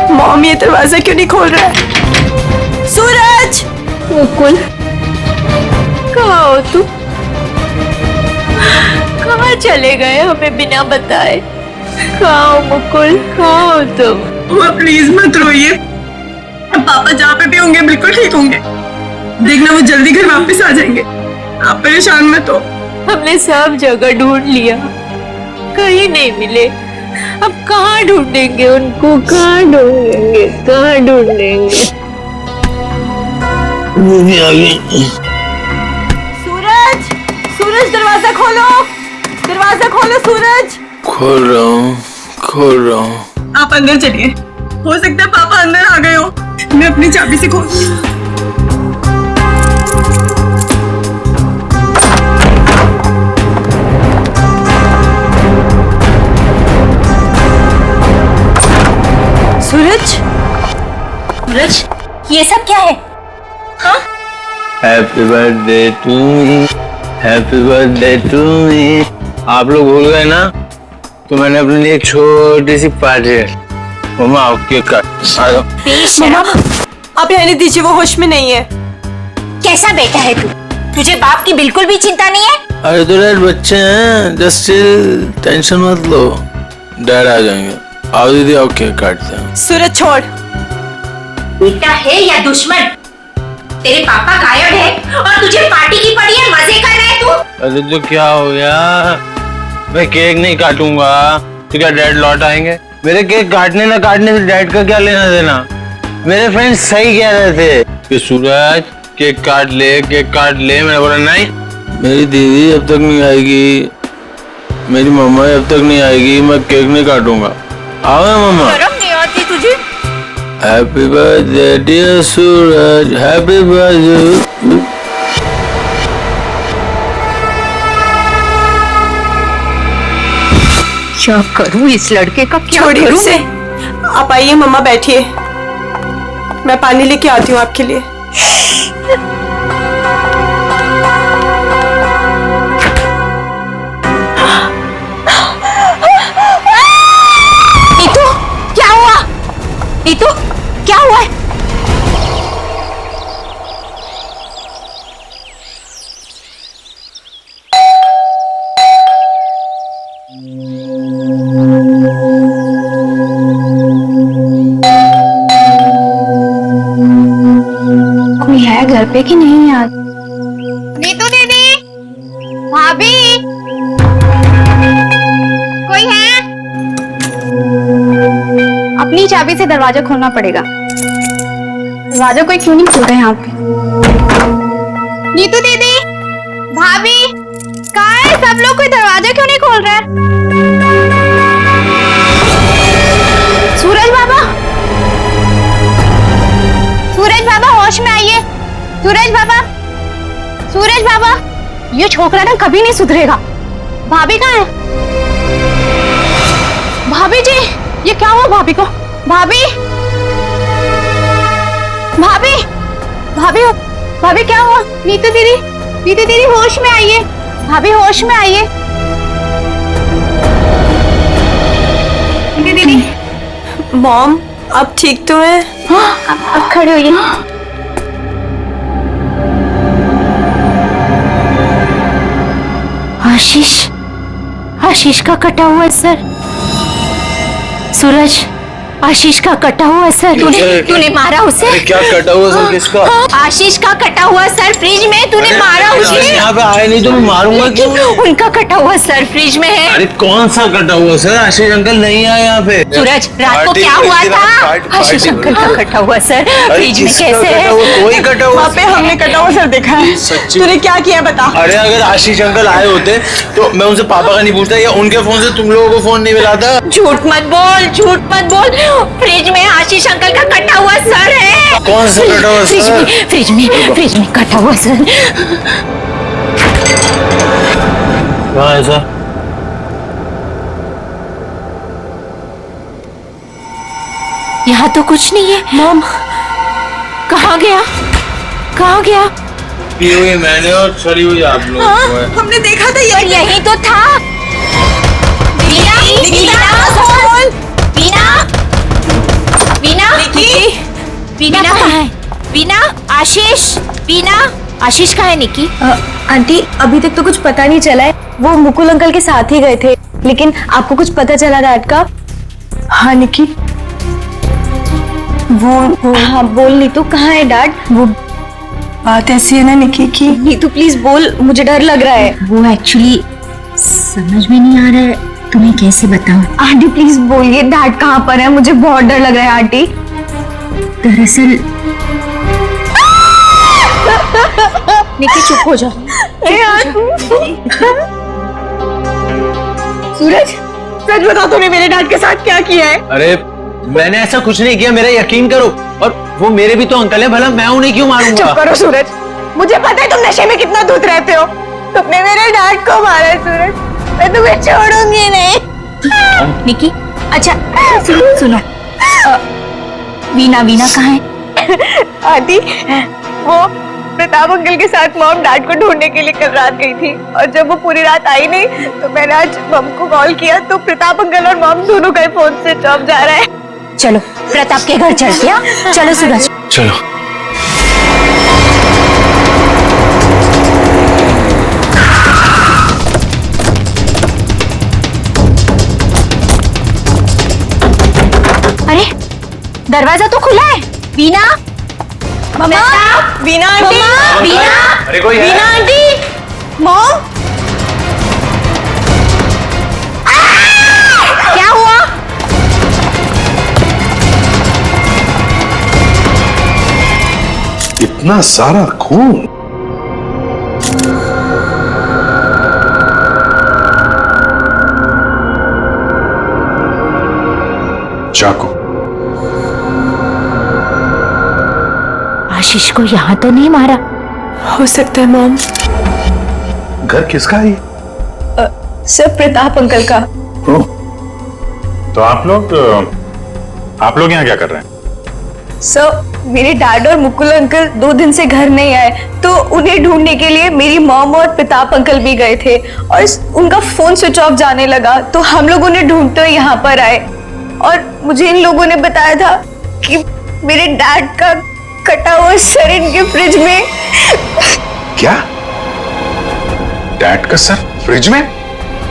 मॉम ये दरवाजा क्यों नहीं खोल रहा है? सूरज! मुकुल, कहाँ हो तुम? कहाँ चले गए हमें बिना बताए? कहाँ हो मुकुल, कहाँ हो तुम? प्लीज मत रोइए, अब पापा जहाँ पे भी होंगे बिल्कुल ठीक होंगे। देखना वो जल्दी घर वापस आ जाएंगे, आप परेशान मत हो। हमने सब जगह ढूंढ लिया, कहीं नहीं मिले। अब कहाँ ढूंढेंगे उनको, कहाँ ढूंढेंगे, कहाँ ढूंढेंगे? सूरज! सूरज, दरवाजा खोलो, दरवाजा खोलो सूरज। खोल रहा हूँ। आप अंदर चलिए, हो सकता है पापा अंदर आ गए हो, मैं अपनी चाबी से खोलती हूँ। सूरज, सूरज, ये सब क्या है? हाँ? Happy birthday to me, happy birthday to me. आप लोग भूल गए ना, तो मैंने अपने लिए एक छोटी सी पार्टी है। मम्मा आओ केक काट। मम्मा, आप रहने दीजिए, वो होश में नहीं है। कैसा बेटा है तू? तुझे बाप की बिल्कुल भी चिंता नहीं है? अरे तो डैड बच्चे हैं, जस्ट चिल, टेंशन मत लो, डैड आ जाएंगे। आओ दीदी, आओ केक काटते हैं। सूरज छोड़। बेटा है या दुश्मन? तेरे पापा गायब है और तुझे पार्टी की पड़ी है, मजे कर रहे है तू? अरे तो क्या हो गया, मैं केक नहीं काटूंगा तो क्या डैड लौट आएंगे? मेरे केक काटने ना काटने से डैड का क्या लेना देना? मेरे फ्रेंड्स सही कह रहे थे कि सूरज केक काट ले, केक काट ले। मैंने बोला नहीं, मेरी दीदी अब तक नहीं आएगी, मेरी मम्मा अब तक नहीं आएगी, मैं केक नहीं काटूंगा। आओ मम्मा। शर्म नहीं आती तुझे? हैप्पी बर्थडे डियर सूरज, हैप्पी बर्थडे। क्या करूं इस लड़के का, क्या करूं? उसे आप आइए, मम्मा बैठिए, मैं पानी लेके आती हूँ आपके लिए। नीतू, क्या हुआ? नीतू, क्या हुआ है? कोई है घर पे कि नहीं यार? नीतू दीदी, भाभी, कोई है? अपनी चाबी से दरवाजा खोलना पड़ेगा। दरवाजा कोई क्यों नहीं खोल रहे यहाँ पे? नीतू दीदी, भाभी, कहाँ है सब लोग? कोई दरवाजा क्यों नहीं खोल रहा है? सूरज बाबा, सूरज बाबा होश में आइए। सूरज बाबा, सूरज बाबा, ये छोकरा ना कभी नहीं सुधरेगा। भाभी कहाँ है? भाभी जी, ये क्या हुआ भाभी को? भाभी, भाभी, भाभी, भाभी क्या हुआ? नीतू दीदी, नीतू दीदी होश में आइए। भाभी होश में आइए। नीतू दीदी। मॉम, आप ठीक तो है? हाँ, अब खड़े होइए। आशीष, आशीष का कटा हुआ सर। सूरज, आशीष का कटा हुआ सर। तूने मारा उसे? क्या कटा हुआ सर किसका? आशीष का कटा हुआ सर फ्रिज में, तूने मारा उसे। यहाँ पे आए नहीं तो मैं मारूंगा क्यों? उनका कटा हुआ सर फ्रिज में है। अरे कौन सा कटा हुआ सर? आशीष अंकल नहीं आए यहाँ पे। सूरज, रात को क्या हुआ था? आशीष अंकल का कटा हुआ सर फ्रिज में कैसे है? कोई कटा हुआ? वहाँ पे हमने कटा हुआ सर देखा है। सच्ची? तूने क्या किया बता? अरे अगर आशीष अंकल आए होते तो मैं उनसे पापा का नहीं पूछता या उनके फोन से तुम लोगों को फोन नहीं मिलाता। झूठ मत बोल, झूठ मत बोल। फ्रिज में आशीष अंकल का कटा हुआ सर है। कौन सा कटा हुआ सर? फ्रिज में कटा हुआ सर। कहाँ है सर? यहाँ तो कुछ नहीं है। मॉम, कहाँ गया? कहाँ गया? पी हुई मैंने और सड़ी हुई आप लोग। हाँ, हमने देखा था ये। यही तो था। वीना कहाँ है? वीना, आशीष, वीना, आशीष कहाँ है? निकी आंटी, अभी तक तो कुछ पता नहीं चला है। वो मुकुल अंकल के साथ ही गए थे, लेकिन आपको कुछ पता चला डैड का? हाँ निकी, वो हाँ बोल नीतू, कहाँ है डैड? वो बात ऐसी है ना निकी की। नीतू प्लीज बोल, मुझे डर लग रहा है। वो एक्चुअली समझ में नहीं आ रहा है, तुम्हें कैसे बताऊं? आंटी प्लीज बोलिए, डैड कहाँ पर है? मुझे बहुत डर लग रहा है आंटी। दरअसल निकी चुप हो जाओ। सूरज, सच बता, तूने मेरे डैड के साथ क्या किया है? अरे मैंने ऐसा कुछ नहीं किया, मेरा यकीन करो। और वो मेरे भी तो अंकल है, भला मैं उन्हें क्यों मारूंगा? चुप करो सूरज, मुझे पता है तुम नशे में कितना धुत रहते हो। तुमने मेरे डैड को मारा है सूरज, मैं तुम्हें छोड़ूंगी नहीं। निकी, अच्छा सुनो, वीना वीना कहाँ है? आदि, वो प्रताप अंकल के साथ मॉम डैड को ढूंढने के लिए कल रात गई थी और जब वो पूरी रात आई नहीं तो मैंने आज मॉम को कॉल किया तो प्रताप अंकल और मॉम दोनों का फोन स्विच ऑफ जा रहा है। चलो प्रताप के घर चलते हैं। चलो सूरज। चलो। अरे दरवाजा तो खुला है। वीना, मम्मा, वीना आंटी, वीना, अरे कोई है? वीना आंटी, मॉम, क्या हुआ? इतना सारा खून। चाकू। आशीष को यहाँ तो नहीं मारा? हो सकता है मॉम। घर किसका है? सर प्रताप अंकल का। तो आप लोग यहाँ क्या कर रहे हैं? सर मेरे डैड और मुकुल अंकल 2 दिन से घर नहीं आए तो उन्हें ढूंढने के लिए मेरी मॉम और प्रताप अंकल भी गए थे और उनका फोन स्विच ऑफ जाने लगा तो हम लोग उन्हें ढूंढते हुए यहाँ पर आए और मुझे इन लोगों ने बताया था कि मेरे डैड का कटा हुआ सर इनके फ्रिज में। क्या? डैड का सर फ्रिज में?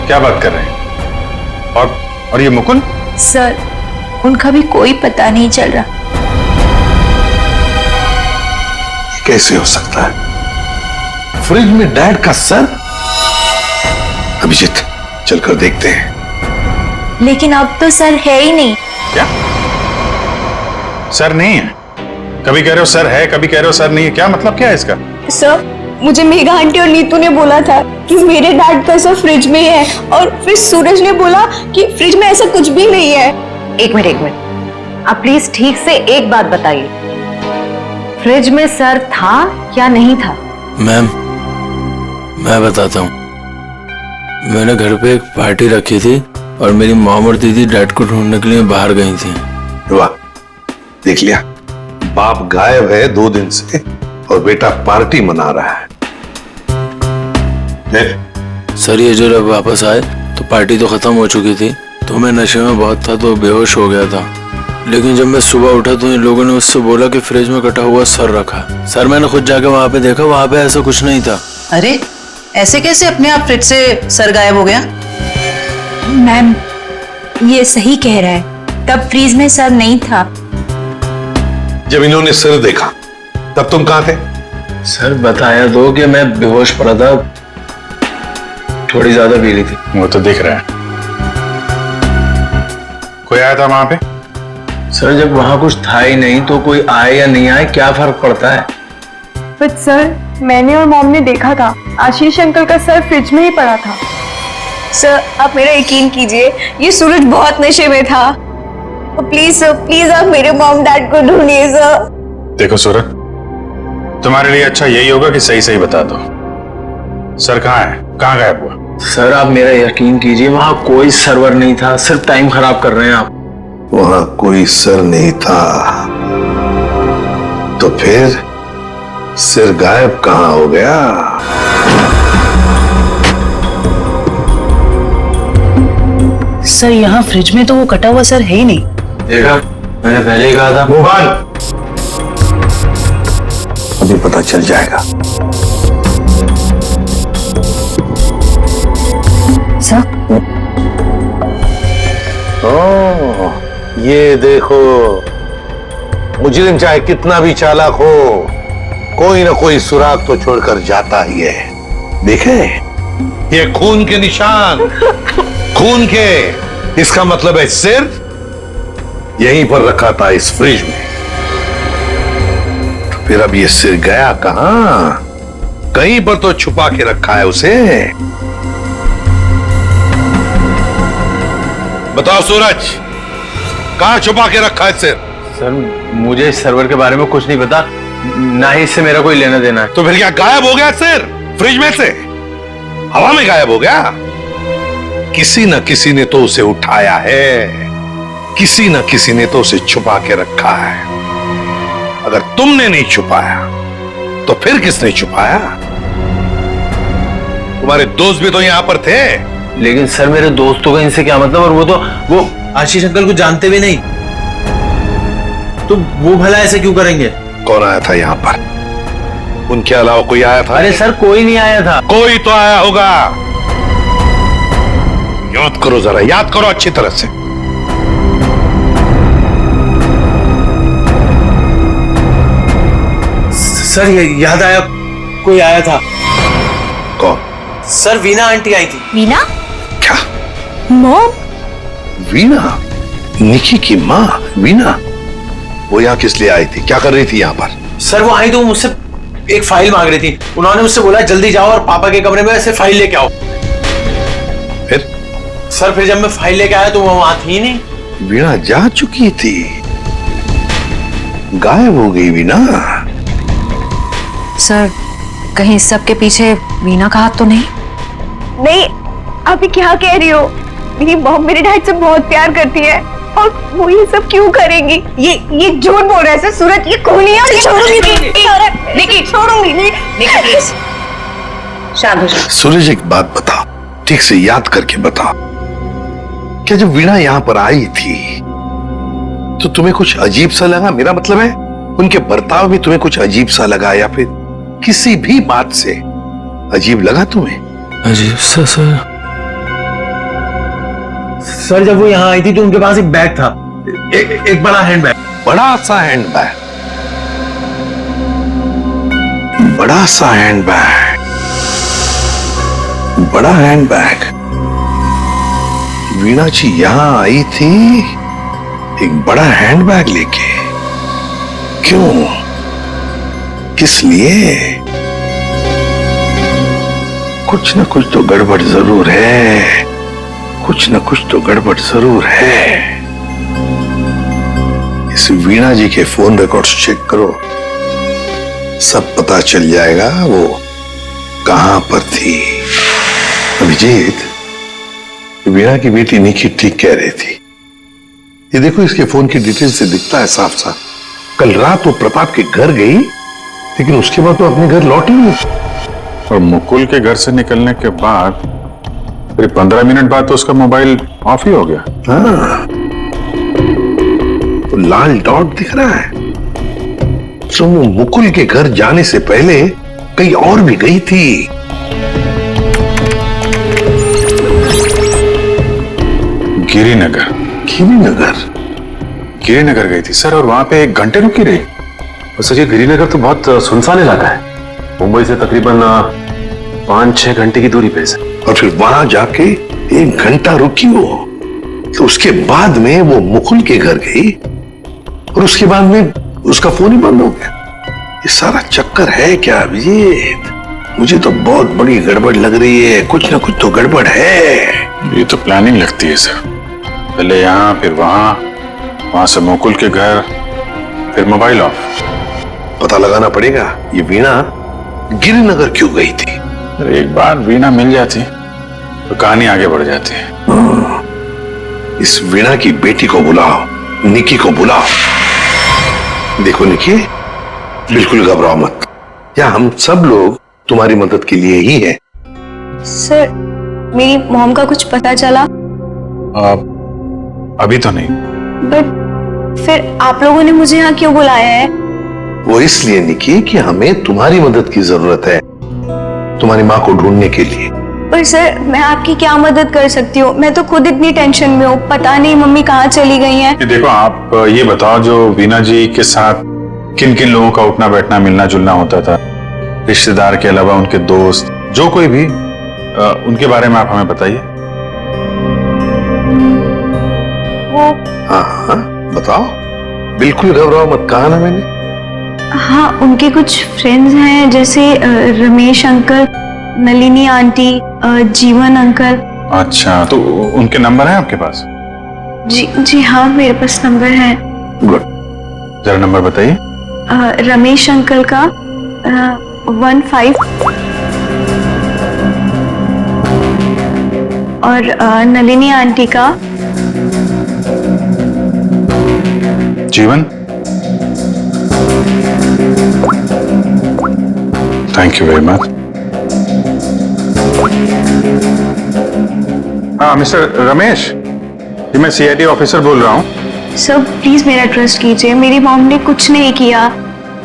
क्या बात कर रहे हैं? और ये मुकुल? सर उनका भी कोई पता नहीं चल रहा। कैसे हो सकता है? फ्रिज में डैड का सर? अभिजीत चलकर देखते हैं। लेकिन अब तो सर है ही नहीं। क्या? सर नहीं है? कभी कह रहे हो सर है, कभी कह रहे हो सर नहीं है, क्या मतलब क्या है इसका? सर मुझे मेघा आंटी और नीतू ने बोला था कि मेरे डैड का सर फ्रिज में है और फिर सूरज ने बोला कि फ्रिज में ऐसा कुछ भी नहीं है। एक मिनट, आप प्लीज ठीक से एक बात बताइए, फ्रिज में सर था या नहीं था? मैम मैं बताता हूँ, मैंने घर पे एक पार्टी रखी थी और मेरी मॉम और दीदी डैड को ढूंढने के लिए बाहर गई थी। वाह, देख लिया, बाप गायब है 2 दिन से और बेटा पार्टी मना रहा है। सर ये जो जब वापस आए तो पार्टी तो खत्म हो चुकी थी, तो मैं नशे में बहुत था तो बेहोश हो गया था। लेकिन जब मैं सुबह उठा तो इन लोगों ने मुझसे बोला कि फ्रिज में कटा हुआ सर रखा। सर मैंने खुद जाकर वहां पे देखा, वहां पे ऐसा कुछ नहीं था। अरे ऐसे कैसे अपने आप फ्रिज से सर गायब हो गया? मैम ये सही कह रहा है, तब फ्रीज में सर नहीं था। जब इन्होंने सर देखा तब तुम कहां थे? सर बताया दो कि मैं बेहोश पड़ा था, थोड़ी ज्यादा पी ली थी। वो तो दिख रहा है। कोई आया था वहां पे? सर जब वहां कुछ था ही नहीं तो कोई आए या नहीं आए क्या फर्क पड़ता है? बट सर मैंने और मॉम ने देखा था आशीष अंकल का सर फ्रिज में ही पड़ा था। सर आप मेरा यकीन कीजिए, ये सूरज बहुत नशे में था। प्लीज सर, प्लीज आप मेरे मॉम डैड को ढूंढिए सर। देखो सूरज, तुम्हारे लिए अच्छा यही होगा कि सही सही बता दो, सर कहाँ है, कहाँ गायब हुआ? सर आप मेरा यकीन कीजिए, वहां कोई सर्वर नहीं था, सिर्फ टाइम खराब कर रहे हैं आप। वहां कोई सर नहीं था तो फिर सिर गायब कहां हो गया? सर यहाँ फ्रिज में तो वो कटा हुआ सर है ही नहीं। देखा, मैंने पहले ही कहा था। मोहन, अभी पता चल जाएगा। सर ओह, ये देखो, मुजरिम चाहे कितना भी चालाक हो, कोई ना कोई सुराग तो छोड़कर जाता ही है। देखे, ये खून के निशान, खून के, इसका मतलब है सिर यहीं पर रखा था इस फ्रिज में। तो फिर अब ये सिर गया कहां? कहीं पर तो छुपा के रखा है उसे। बताओ सूरज, कहां छुपा के रखा है सिर? सर मुझे इस सर्वर के बारे में कुछ नहीं पता, ना ही इससे मेरा कोई लेना देना है। तो फिर क्या गायब हो गया सिर फ्रिज में से? हवा में गायब हो गया? किसी न किसी ने तो उसे उठाया है। किसी न किसी ने तो उसे छुपा के रखा है। अगर तुमने नहीं छुपाया तो फिर किसने छुपाया? तुम्हारे दोस्त भी तो यहां पर थे। लेकिन सर मेरे दोस्तों का इनसे क्या मतलब? और वो आशीष अंकल को जानते भी नहीं, तो वो भला ऐसे क्यों करेंगे? कौन आया था यहाँ पर? उनके अलावा कोई आया था? अरे सर कोई नहीं आया था। कोई तो आया होगा। याद करो जरा, याद करो अच्छी तरह से। सर ये याद आया, कोई आया था। कौन? सर वीना आंटी आई थी। वीना? क्या? मॉम? वीना? निकी की माँ वीना? वो यहाँ किस लिए आई थी? क्या कर रही थी यहाँ पर? सर वो आई तो मुझसे एक फाइल मांग रही थी। उन्होंने मुझसे बोला जल्दी जाओ और पापा के कमरे में से फाइल लेके आओ। फिर? सर फिर जब मैं फाइल लेके आया तो वो वहां थी नहीं। वीणा जा चुकी थी, गायब हो गई वीणा। सर कहीं इस सब के पीछे वीना का हाथ तो नहीं? नहीं, आप ये क्या कह रही हो? मेरी मॉम मेरे डैड से बहुत प्यार करती है और वो ये सब क्यों करेंगी? ये झूठ बोल रहा है सर। सूरज ये खूनी है और ये छोड़ूंगी। निकी छोड़ूंगी। निकी प्लीज शांत हो जाओ। सूरज एक बात बताओ, ठीक से याद करके बताओ, क्या जब वीणा यहाँ पर आई थी तो तुम्हें कुछ अजीब सा लगा? मेरा मतलब है उनके बर्ताव में तुम्हें कुछ अजीब सा लगा या फिर किसी भी बात से अजीब लगा तुम्हें? अजीब सा सर जब वो यहाँ आई थी तो उनके पास एक बैग था, एक बड़ा हैंड बैग। बड़ा सा हैंड बैग? बड़ा सा हैंड बैग? बड़ा हैंड बैग? वीणा जी यहां आई थी एक बड़ा हैंड बैग लेके? क्यों? किस लिए? कुछ न कुछ तो गड़बड़ जरूर है। कुछ न कुछ तो गड़बड़ जरूर है। इस वीणा जी के फोन रिकॉर्ड्स चेक करो, सब पता चल जाएगा वो कहां पर थी। अभिजीत, वीणा की बेटी निकी ठीक कह रही थी। ये देखो इसके फोन की डिटेल से दिखता है साफ साफ, कल रात वो प्रताप के घर गई लेकिन उसके बाद तो अपने घर लौटी नहीं। और मुकुल के घर से निकलने के बाद फिर 15 मिनट बाद तो उसका मोबाइल ऑफ ही हो गया। हाँ, तो लाल डॉट दिख रहा है, तो वो मुकुल के घर जाने से पहले कहीं और भी गई थी। गिरिनगर। गिरिनगर गई थी सर, और वहां पे 1 घंटे रुकी रही। और सर ये गिरिनगर तो बहुत सुनसान इलाका है, मुंबई से तकरीबन 5-6 घंटे की दूरी पे है। और फिर वहां जाके 1 घंटा रुकी वो, तो उसके बाद में वो मुकुल के घर गई और उसके बाद में उसका फोन ही बंद हो गया। ये सारा चक्कर है क्या अभिजीत? मुझे तो बहुत बड़ी गड़बड़ लग रही है। कुछ ना कुछ तो गड़बड़ है। ये तो प्लानिंग लगती है सर, पहले यहाँ फिर वहां से मुकुल के घर, फिर मोबाइल ऑफ। पता लगाना पड़ेगा ये वीणा गिरिनगर क्यों गई थी। एक बार वीणा मिल जाती तो कहानी आगे बढ़ जाती है। इस वीणा की बेटी को बुलाओ, निकी को बुलाओ। देखो निकी, बिल्कुल घबराओ मत, या हम सब लोग तुम्हारी मदद के लिए ही हैं। सर मेरी मॉम का कुछ पता चला? अभी तो नहीं। बट फिर आप लोगों ने मुझे यहाँ क्यों बुलाया है? वो इसलिए निकी कि हमें तुम्हारी मदद की जरूरत है, तुम्हारी माँ को ढूंढने के लिए। पर सर मैं आपकी क्या मदद कर सकती हूँ? मैं तो खुद इतनी टेंशन में हूँ, पता नहीं मम्मी कहाँ चली गई हैं। देखो आप ये बताओ, जो वीणा जी के साथ किन किन लोगों का उठना बैठना मिलना जुलना होता था, रिश्तेदार के अलावा उनके दोस्त, जो कोई भी, उनके बारे में आप हमें बताइए। वो हाँ बताओ, बिल्कुल घबराओ मत, कहा ना मैंने। हाँ उनके कुछ फ्रेंड्स हैं, जैसे रमेश अंकल, नलिनी आंटी, जीवन अंकल। अच्छा, तो उनके नंबर हैं आपके पास? जी हाँ मेरे पास नंबर है। गुड, जरा नंबर बताइए। रमेश अंकल का 15 और नलिनी आंटी का जीवन, थैंक यू वेरी मच। हाँ मिस्टर रमेश, ये मैं सीआईडी ऑफिसर बोल रहा हूँ। सर प्लीज मेरा ट्रस्ट कीजिए, मेरी मॉम ने कुछ नहीं किया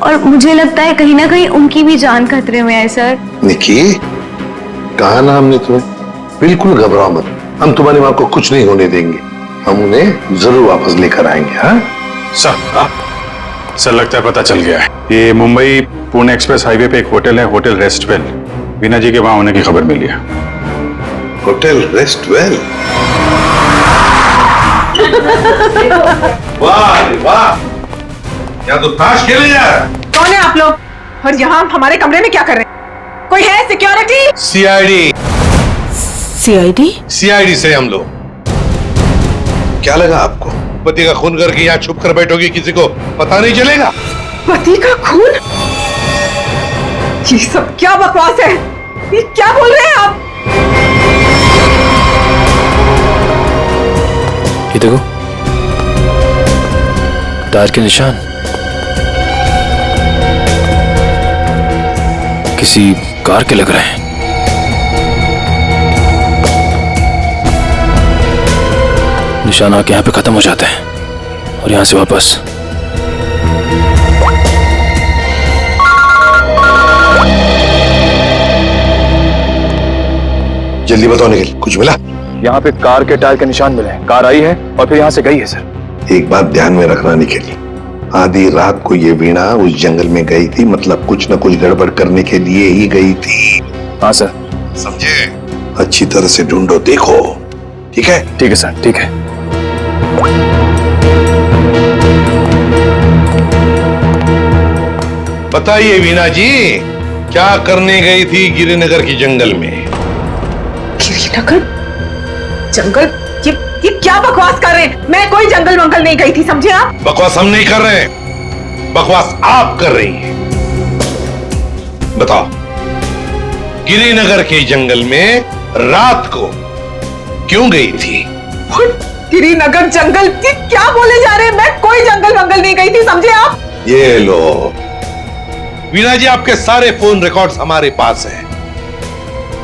और मुझे लगता है कहीं ना कहीं उनकी भी जान खतरे में है सर। निकी, कहा ना हमने तुम्हें, बिल्कुल घबराओ मत, हम तुम्हारी माँ को कुछ नहीं होने देंगे, हम उन्हें जरूर वापस लेकर आएंगे। हाँ सर लगता है पता चल गया है। ये मुंबई पुणे एक्सप्रेस हाईवे पे एक होटल है, होटल रेस्टवेल। वीना जी के वहां होने की खबर मिली है। होटल रेस्टवेल? वाह वाह, क्या तो ताश खेले जा रहा है। कौन है आप लोग और यहाँ हमारे कमरे में क्या कर रहे हैं? कोई है सिक्योरिटी? सीआईडी। सीआईडी? सीआईडी से हम लोग। क्या लगा आपको पति का खून करके यहाँ छुप कर बैठोगे, किसी को पता नहीं चलेगा? पति का खून? ये सब क्या बकवास है? ये क्या बोल रहे हैं आप? ये देखो, टायर के निशान किसी कार के लग रहे हैं। निशान आके यहाँ पे खत्म हो जाते हैं और यहाँ से वापस। जल्दी बताओ निखिल, कुछ मिला? यहाँ पे कार के टायर के निशान मिले हैं। कार आई है और फिर यहाँ से गई है सर। एक बात ध्यान में रखना निखिल, आधी रात को ये वीणा उस जंगल में गई थी, मतलब कुछ न कुछ गड़बड़ करने के लिए ही गई थी। हाँ सर। समझे? अच्छी तरह से ढूंढो, देखो। ठीक है? ठीक है सर, ठीक है। बताइए वीणा जी, क्या करने गई थी गिरिनगर की जंगल में? गिरिनगर जंगल? ये क्या बकवास कर रहे हैं? मैं कोई जंगल वंगल नहीं गई थी, समझे आप? बकवास हम नहीं कर रहे, बकवास आप कर रही हैं। बताओ, गिरिनगर के जंगल में रात को क्यों गई थी? गिरिनगर जंगल? क्या बोले जा रहे हैं? मैं कोई जंगल वंगल नहीं गई थी, समझे आप? ये लो वीणा जी, आपके सारे फोन रिकॉर्ड्स हमारे पास हैं।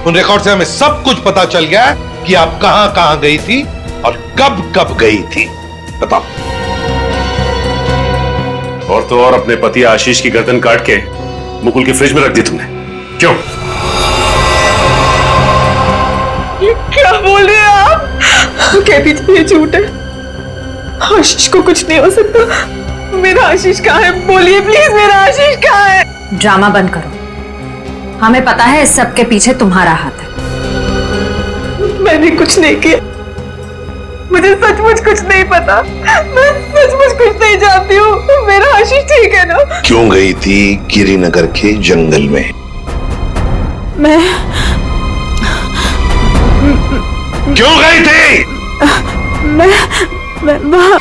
उन रिकॉर्ड से हमें सब कुछ पता चल गया कि आप कहां कहां गई थी और कब कब गई थी। बताओ। और तो और अपने पति आशीष की गर्दन काट के मुकुल की फ्रिज में रख दी तुमने, क्यों? ये क्या बोल रहे हैं आप? तो कहती थी ये झूठ है, आशीष को कुछ नहीं हो सकता। मेरा आशीष कहाँ है? बोलिए प्लीज, मेरा आशीष कहाँ है? ड्रामा बंद करो, हमें पता है इस सब के पीछे तुम्हारा हाथ है। मैंने कुछ नहीं किया, मुझे सचमुच कुछ नहीं पता, मैं सचमुच कुछ नहीं जानती हूँ। मेरा आशीष ठीक है ना? क्यों गई थी गिरिनगर के जंगल में? मैं क्यों गई थी? मैं वहाँ,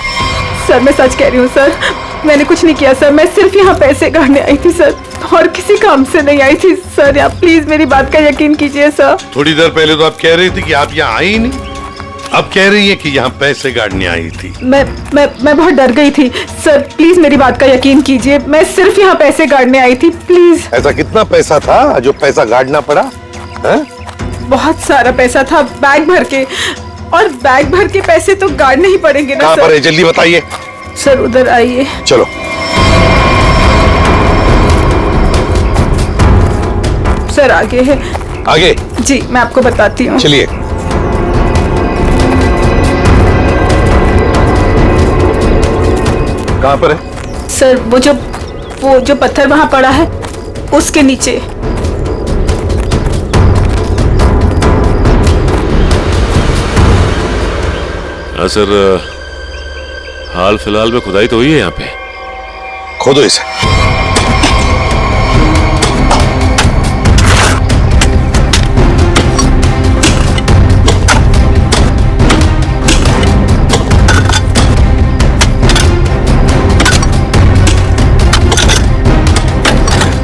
सर मैं सच कह रही हूँ सर, मैंने कुछ नहीं किया सर, मैं सिर्फ यहाँ पैसे काटने आई थी सर, और किसी काम से नहीं आई थी सर। आप प्लीज मेरी बात का यकीन कीजिए सर। थोड़ी देर पहले तो आप कह रही थी कि आप यहाँ आई नहीं, अब कह रही है कि यहाँ पैसे काटने आई थी। मैं बहुत डर गई थी सर, प्लीज मेरी बात का यकीन कीजिए, मैं सिर्फ यहाँ पैसे काटने आई थी, प्लीज। ऐसा कितना पैसा था जो पैसा गाड़ना पड़ा? है? बहुत सारा पैसा था, बैग भर के, और बैग भर के पैसे तो गाड़ने ही पड़ेंगे ना कहाँ सर। पर है? जल्दी बताइए सर उधर आइए। चलो। सर आगे है। आगे? जी मैं आपको बताती हूँ। चलिए। कहाँ पर है? सर वो जो पत्थर वहां पड़ा है उसके नीचे। हाँ सर, हाल फिलहाल में खुदाई तो हुई है यहाँ पे। खोदो इसे।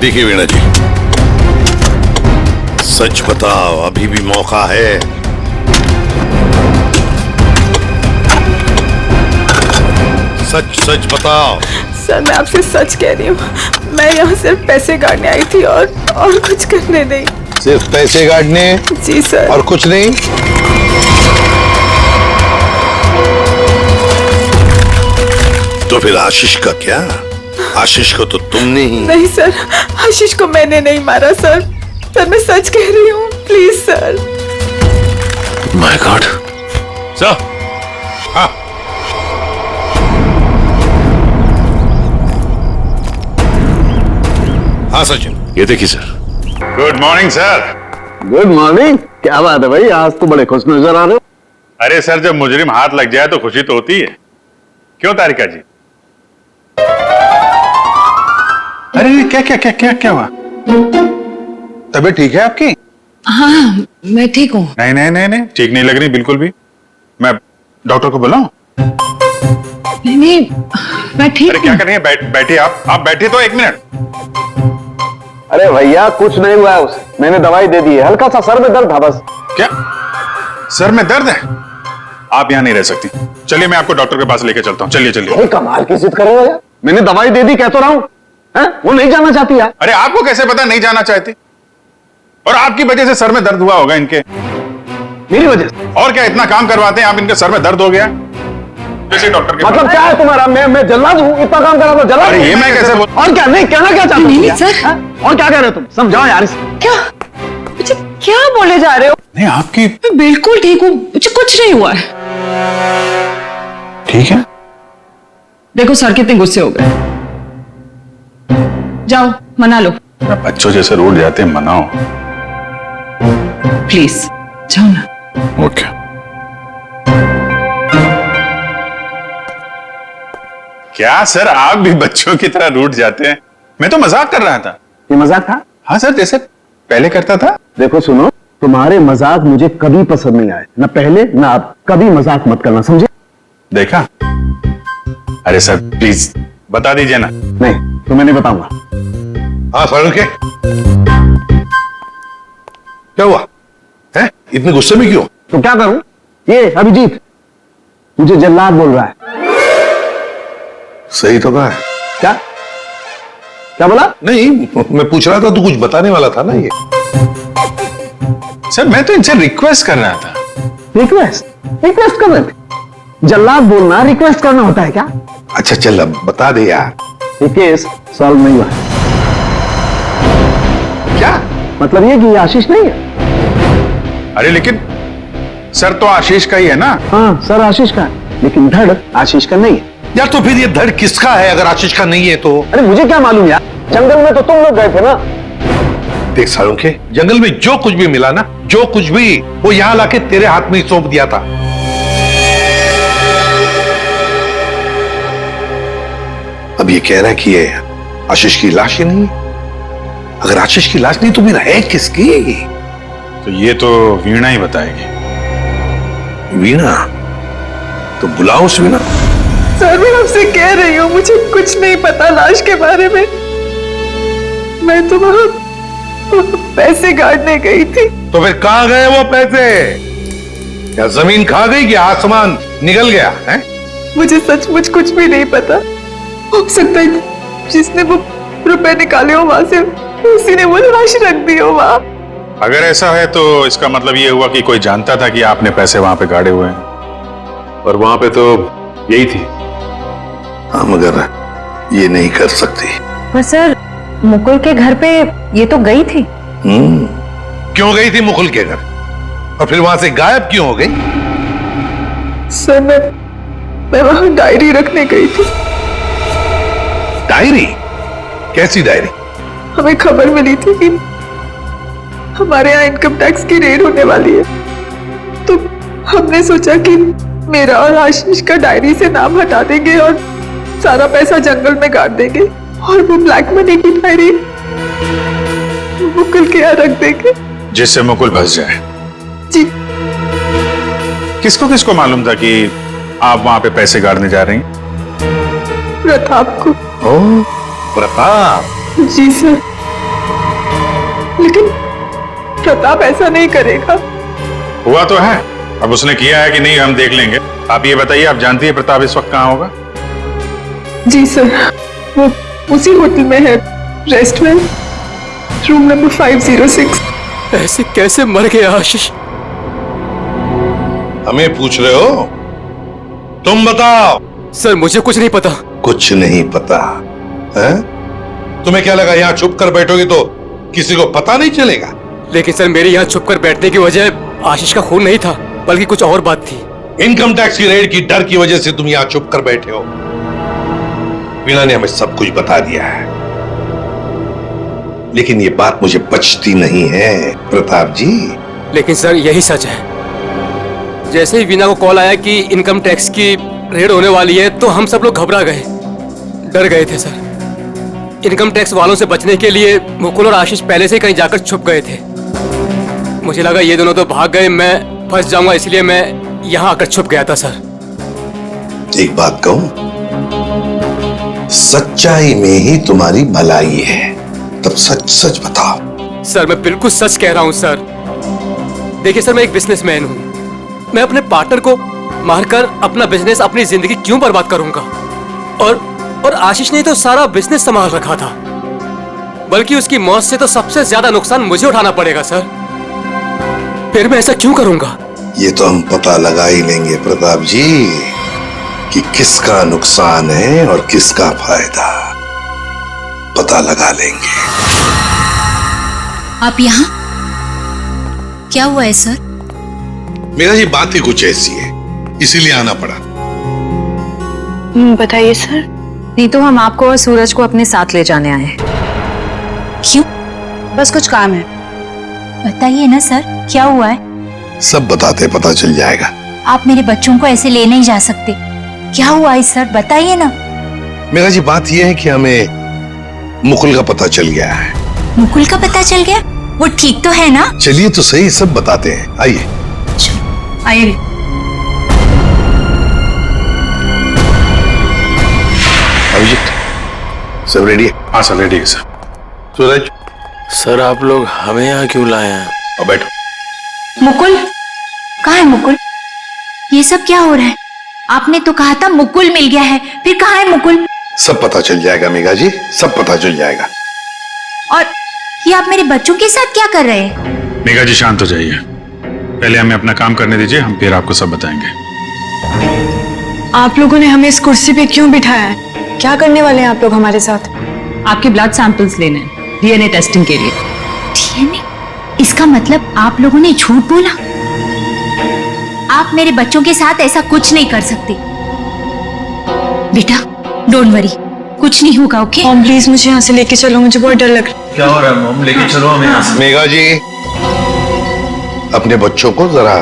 देखिए वीणा जी, सच बताओ, अभी भी मौका है। सच सच बताओ। सर मैं आपसे सच कह रही हूँ, मैं यहाँ सिर्फ पैसे गाड़ने आई थी और कुछ करने नहीं। सिर्फ पैसे गाड़ने? जी सर। और कुछ नहीं? तो फिर आशीष का क्या? आशीष को तो तुमने ही। नहीं सर, आशीष को मैंने नहीं मारा सर। सर मैं सच कह रही हूँ, please sir. My God. Sir. हाँ। हाँ सचिन, ये देखिए sir. Good morning sir. Good morning. क्या बात है भाई, आज तो बड़े खुश नजर आ रहे हो। अरे सर, जब मुजरिम हाथ लग जाए तो खुशी तो होती है, क्यों तारिका जी? अरे क्या क्या क्या क्या क्या हुआ? तबीयत ठीक है आपकी? हाँ मैं ठीक हूँ। नहीं नहीं नहीं नहीं, ठीक नहीं लग रही बिल्कुल भी। मैं डॉक्टर को बुलाऊं? नहीं मैं ठीक। अरे क्या कर रही है? बैठिए आप बैठिए तो 1 मिनट। अरे भैया कुछ नहीं हुआ है उसे, मैंने दवाई दे दी है, हल्का सा सर में दर्द था बस। क्या सर में दर्द है? आप यहाँ नहीं रह सकती, चलिए मैं आपको डॉक्टर के पास लेके चलता हूँ। चलिए चलिए। कमाल की जिद कर रहे हो यार, मैंने दवाई दे दी, कह तो रहा हूँ। वो नहीं जाना चाहती यार। अरे आपको कैसे पता नहीं जाना चाहती? और आपकी वजह से सर में दर्द हुआ होगा इनके। मेरी वजह से? और क्या, इतना काम करवाते हैं आप, इनके सर में दर्द हो गया। डॉक्टर के मतलब क्या है तुम्हारा? मैं जल्लाद हूँ, इतना काम करा तो जल्लाद? अरे ये मैं कैसे बोल? और क्या नहीं कहना क्या चाहते हो सर? और क्या कह रहे हो तुम? समझाओ यार इसे। क्या मुझे क्या बोले जा रहे हो? नहीं आपकी। मैं बिल्कुल ठीक हूँ, मुझे कुछ नहीं हुआ है। ठीक है। देखो सर कितने गुस्से हो गए। जाओ मना लो। बच्चों जैसे रोड जाते हैं, मनाओ प्लीज, जाओ ना। ओके। क्या सर, आप भी बच्चों की तरह रूठ जाते हैं? मैं तो मजाक कर रहा था। ये मजाक था? हाँ सर, जैसे पहले करता था। देखो सुनो, तुम्हारे मजाक मुझे कभी पसंद नहीं आए, ना पहले ना अब। कभी मजाक मत करना, समझे? देखा? अरे सर प्लीज बता दीजिए ना। नहीं तो मैं नहीं बताऊंगा। हाँ सर के क्या हुआ है? इतने गुस्से में क्यों? तो क्या करूं? ये अभिजीत मुझे जल्लाद बोल रहा है। सही तो कहा है। क्या क्या बोला? नहीं, मैं पूछ रहा था, तू कुछ बताने वाला था ना ये। सर मैं तो इनसे रिक्वेस्ट कर रहा था। रिक्वेस्ट कर रहे थे? जल्लाद बोलना रिक्वेस्ट करना होता है क्या? अच्छा चल अब बता दे यार। ये केस सॉल्व नहीं हुआ। क्या मतलब ये कि आशीष नहीं है। अरे लेकिन सर तो आशीष का ही है ना? हाँ सर आशीष का है, लेकिन धड़ आशीष का नहीं है। यार तो फिर ये धड़ किसका है अगर आशीष का नहीं है तो? अरे मुझे क्या मालूम यार, जंगल में तो तुम लोग गए थे ना। देख सालों के, जंगल में जो कुछ भी मिला ना, जो कुछ भी, वो यहां लाके तेरे हाथ में ही सौंप दिया था। अब ये कह रहा है कि ये आशीष की लाश ही नहीं है। अगर आशीष की लाश नहीं तो फिर है किसकी? तो ये तो वीणा ही बताएगी। वीणा? तो बुलाओ उस वीणा। सर मैं आपसे कह रही हूँ, मुझे कुछ नहीं पता लाश के बारे में। मैं तो वहां पैसे गाड़ने गई थी। तो फिर कहां गए वो पैसे? क्या जमीन खा गई कि आसमान निकल गया है? मुझे सचमुच कुछ भी नहीं पता। हो सकता है जिसने वो रुपए निकाले हो वहां से, उसी ने वो लाश रख दी हो वहां। अगर ऐसा है तो इसका मतलब ये हुआ कि कोई जानता था कि आपने पैसे वहां पे गाड़े हुए हैं, और वहां पे तो यही थी। हाँ मगर ये नहीं कर सकती। पर सर मुकुल के घर पे ये तो गई थी। क्यों गई थी मुकुल के घर? और फिर वहां से गायब क्यों हो गई? सर मैं वहां डायरी रखने गई थी। डायरी? कैसी डायरी? हमें खबर मिली थी कि हमारे यहाँ इनकम टैक्स की रेड होने वाली है, तो हमने सोचा कि मेरा और आशीष का डायरी से नाम हटा देंगे और सारा पैसा जंगल में गाड़ देंगे, और वो ब्लैक मनी की डायरी मुकुल के यहाँ रख देंगे, जिससे मुकुल बस जाए। जी। किसको किसको मालूम था कि आप वहां पे पैसे गाड़ने जा रही हैं? प्रताप को। ओह प्रताप? जी सर, लेकिन प्रताप ऐसा नहीं करेगा। हुआ तो है, अब उसने किया है कि नहीं हम देख लेंगे। आप ये बताइए, आप जानती है प्रताप इस वक्त कहाँ होगा? जी सर, वो उसी होटल में है, रेस्टोरेंट, रूम नंबर 506। ऐसे कैसे मर गया आशीष? हमें पूछ रहे हो? तुम बताओ। सर मुझे कुछ नहीं पता। कुछ नहीं पता है? तुम्हें क्या लगा यहाँ छुप कर बैठोगे तो किसी को पता नहीं चलेगा? लेकिन सर मेरे यहाँ छुप कर बैठने की वजह आशीष का खून नहीं था, बल्कि कुछ और बात थी। इनकम टैक्स की रेड की डर की वजह से तुम यहाँ छुप कर बैठे हो। वीणा ने हमें सब कुछ बता दिया है, लेकिन ये बात मुझे बचती नहीं है प्रताप जी। लेकिन सर यही सच है। जैसे ही वीणा को कॉल आया कि इनकम टैक्स की रेड होने वाली है तो हम सब लोग घबरा गए, डर गए थे सर। इनकम टैक्स वालों से बचने के लिए मुकुल और आशीष पहले से कहीं जाकर छुप गए थे। मुझे लगा ये दोनों तो भाग गए, मैं फंस जाऊंगा, इसलिए मैं यहाँ आकर छुप गया था सर। एक बात कहूं, सच्चाई में ही तुम्हारी भलाई है, तब सच सच बताओ। सर मैं बिल्कुल सच कह रहा हूँ सर। देखिए सर, मैं एक बिजनेसमैन हूँ। मैं अपने पार्टनर को मारकर अपना बिजनेस, अपनी जिंदगी क्यों बर्बाद करूंगा? और आशीष ने तो सारा बिजनेस संभाल रखा था, बल्कि उसकी मौत से तो सबसे ज्यादा नुकसान मुझे उठाना पड़ेगा सर। फिर मैं ऐसा क्यों करूंगा? ये तो हम पता लगा ही लेंगे प्रताप जी कि किसका नुकसान है और किसका फायदा, पता लगा लेंगे। आप यहाँ? क्या हुआ है सर? मेरा जी बात ही कुछ ऐसी है, इसीलिए आना पड़ा। बताइए सर। नहीं तो हम आपको और सूरज को अपने साथ ले जाने आए हैं। क्यों? बस कुछ काम है। बताइए ना सर, क्या हुआ है? सब बताते पता चल जाएगा। आप मेरे बच्चों को ऐसे ले नहीं जा सकते। क्या हुआ है सर, बताइए ना। मेरा जी बात यह है कि हमें मुकुल का पता चल गया है। मुकुल का पता चल गया? वो ठीक तो है ना? चलिए तो सही, सब बताते हैं, आइए। आइए। अभिजीत, सब रेडी है? हाँ सर, रेडी है सर। सूरज सर, आप लोग हमें यहाँ क्यों लाए हैं? अब बैठो। मुकुल कहाँ है? मुकुल, ये सब क्या हो रहा है? आपने तो कहा था मुकुल मिल गया है, फिर कहाँ है मुकुल? सब पता चल जाएगा मेघा जी, सब पता चल जाएगा। और ये आप मेरे बच्चों के साथ क्या कर रहे हैं? मेघा जी शांत हो जाइए, पहले हमें अपना काम करने दीजिए, हम फिर आपको सब बताएंगे। आप लोगों ने हमें इस कुर्सी पे क्यों बिठाया है? क्या करने वाले हैं आप लोग हमारे साथ? आपके ब्लड सैंपल्स लेने हैं डीएनए टेस्टिंग के लिए। डीएनए? इसका मतलब आप लोगों ने झूठ बोला? आप मेरे बच्चों के साथ ऐसा कुछ नहीं कर सकते। बेटा डोंट वरी, कुछ नहीं होगा, ओके? मॉम प्लीज मुझे यहाँ से लेके चलो, मुझे बहुत डर लग रहा है। क्या हो रहा है मॉम? लेके चलो हमें यहाँ से। मेघा जी, अपने बच्चों को जरा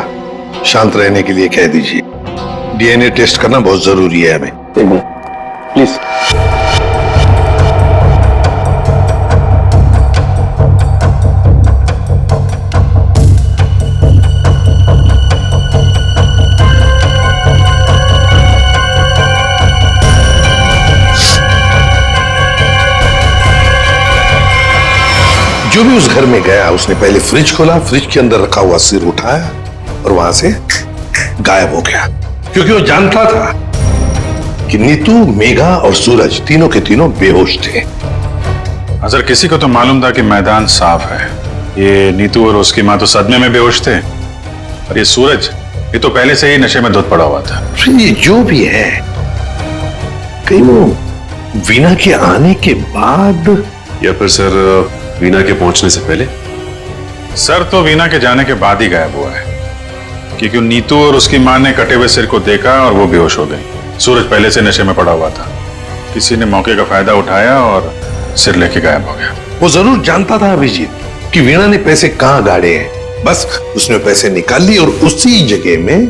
शांत रहने के लिए कह दीजिए। डीएनए टेस्ट करना बहुत जरूरी है हमें। प्लीज। जो भी उस घर में गया उसने पहले फ्रिज खोला, फ्रिज के अंदर रखा हुआ सिर उठाया और वहां से गायब हो गया, क्योंकि वो जानता था कि नीतू, मेघा और सूरज तीनों के तीनों बेहोश थे। सर, किसी को तो मालूम था कि मैदान साफ है। ये नीतू और उसकी माँ तो सदमे में बेहोश थे, और ये सूरज, ये तो पहले से ही नशे में धुत पड़ा हुआ था। ये जो भी है, कहीं वो वीणा के आने के बाद या फिर सर वीणा के पहुंचने से पहले? सर तो वीणा के जाने के बाद ही गायब हुआ है, क्योंकि नीतू और उसकी मां ने कटे हुए सिर को देखा और वो बेहोश हो गई। सूरज पहले से नशे में पड़ा हुआ था, किसी ने मौके का फायदा उठाया और सिर लेके गायब हो गया। वो जरूर जानता था अभिजीत कि वीणा ने पैसे कहां गाड़े हैं, बस उसने पैसे निकाल लिए और उसी जगह में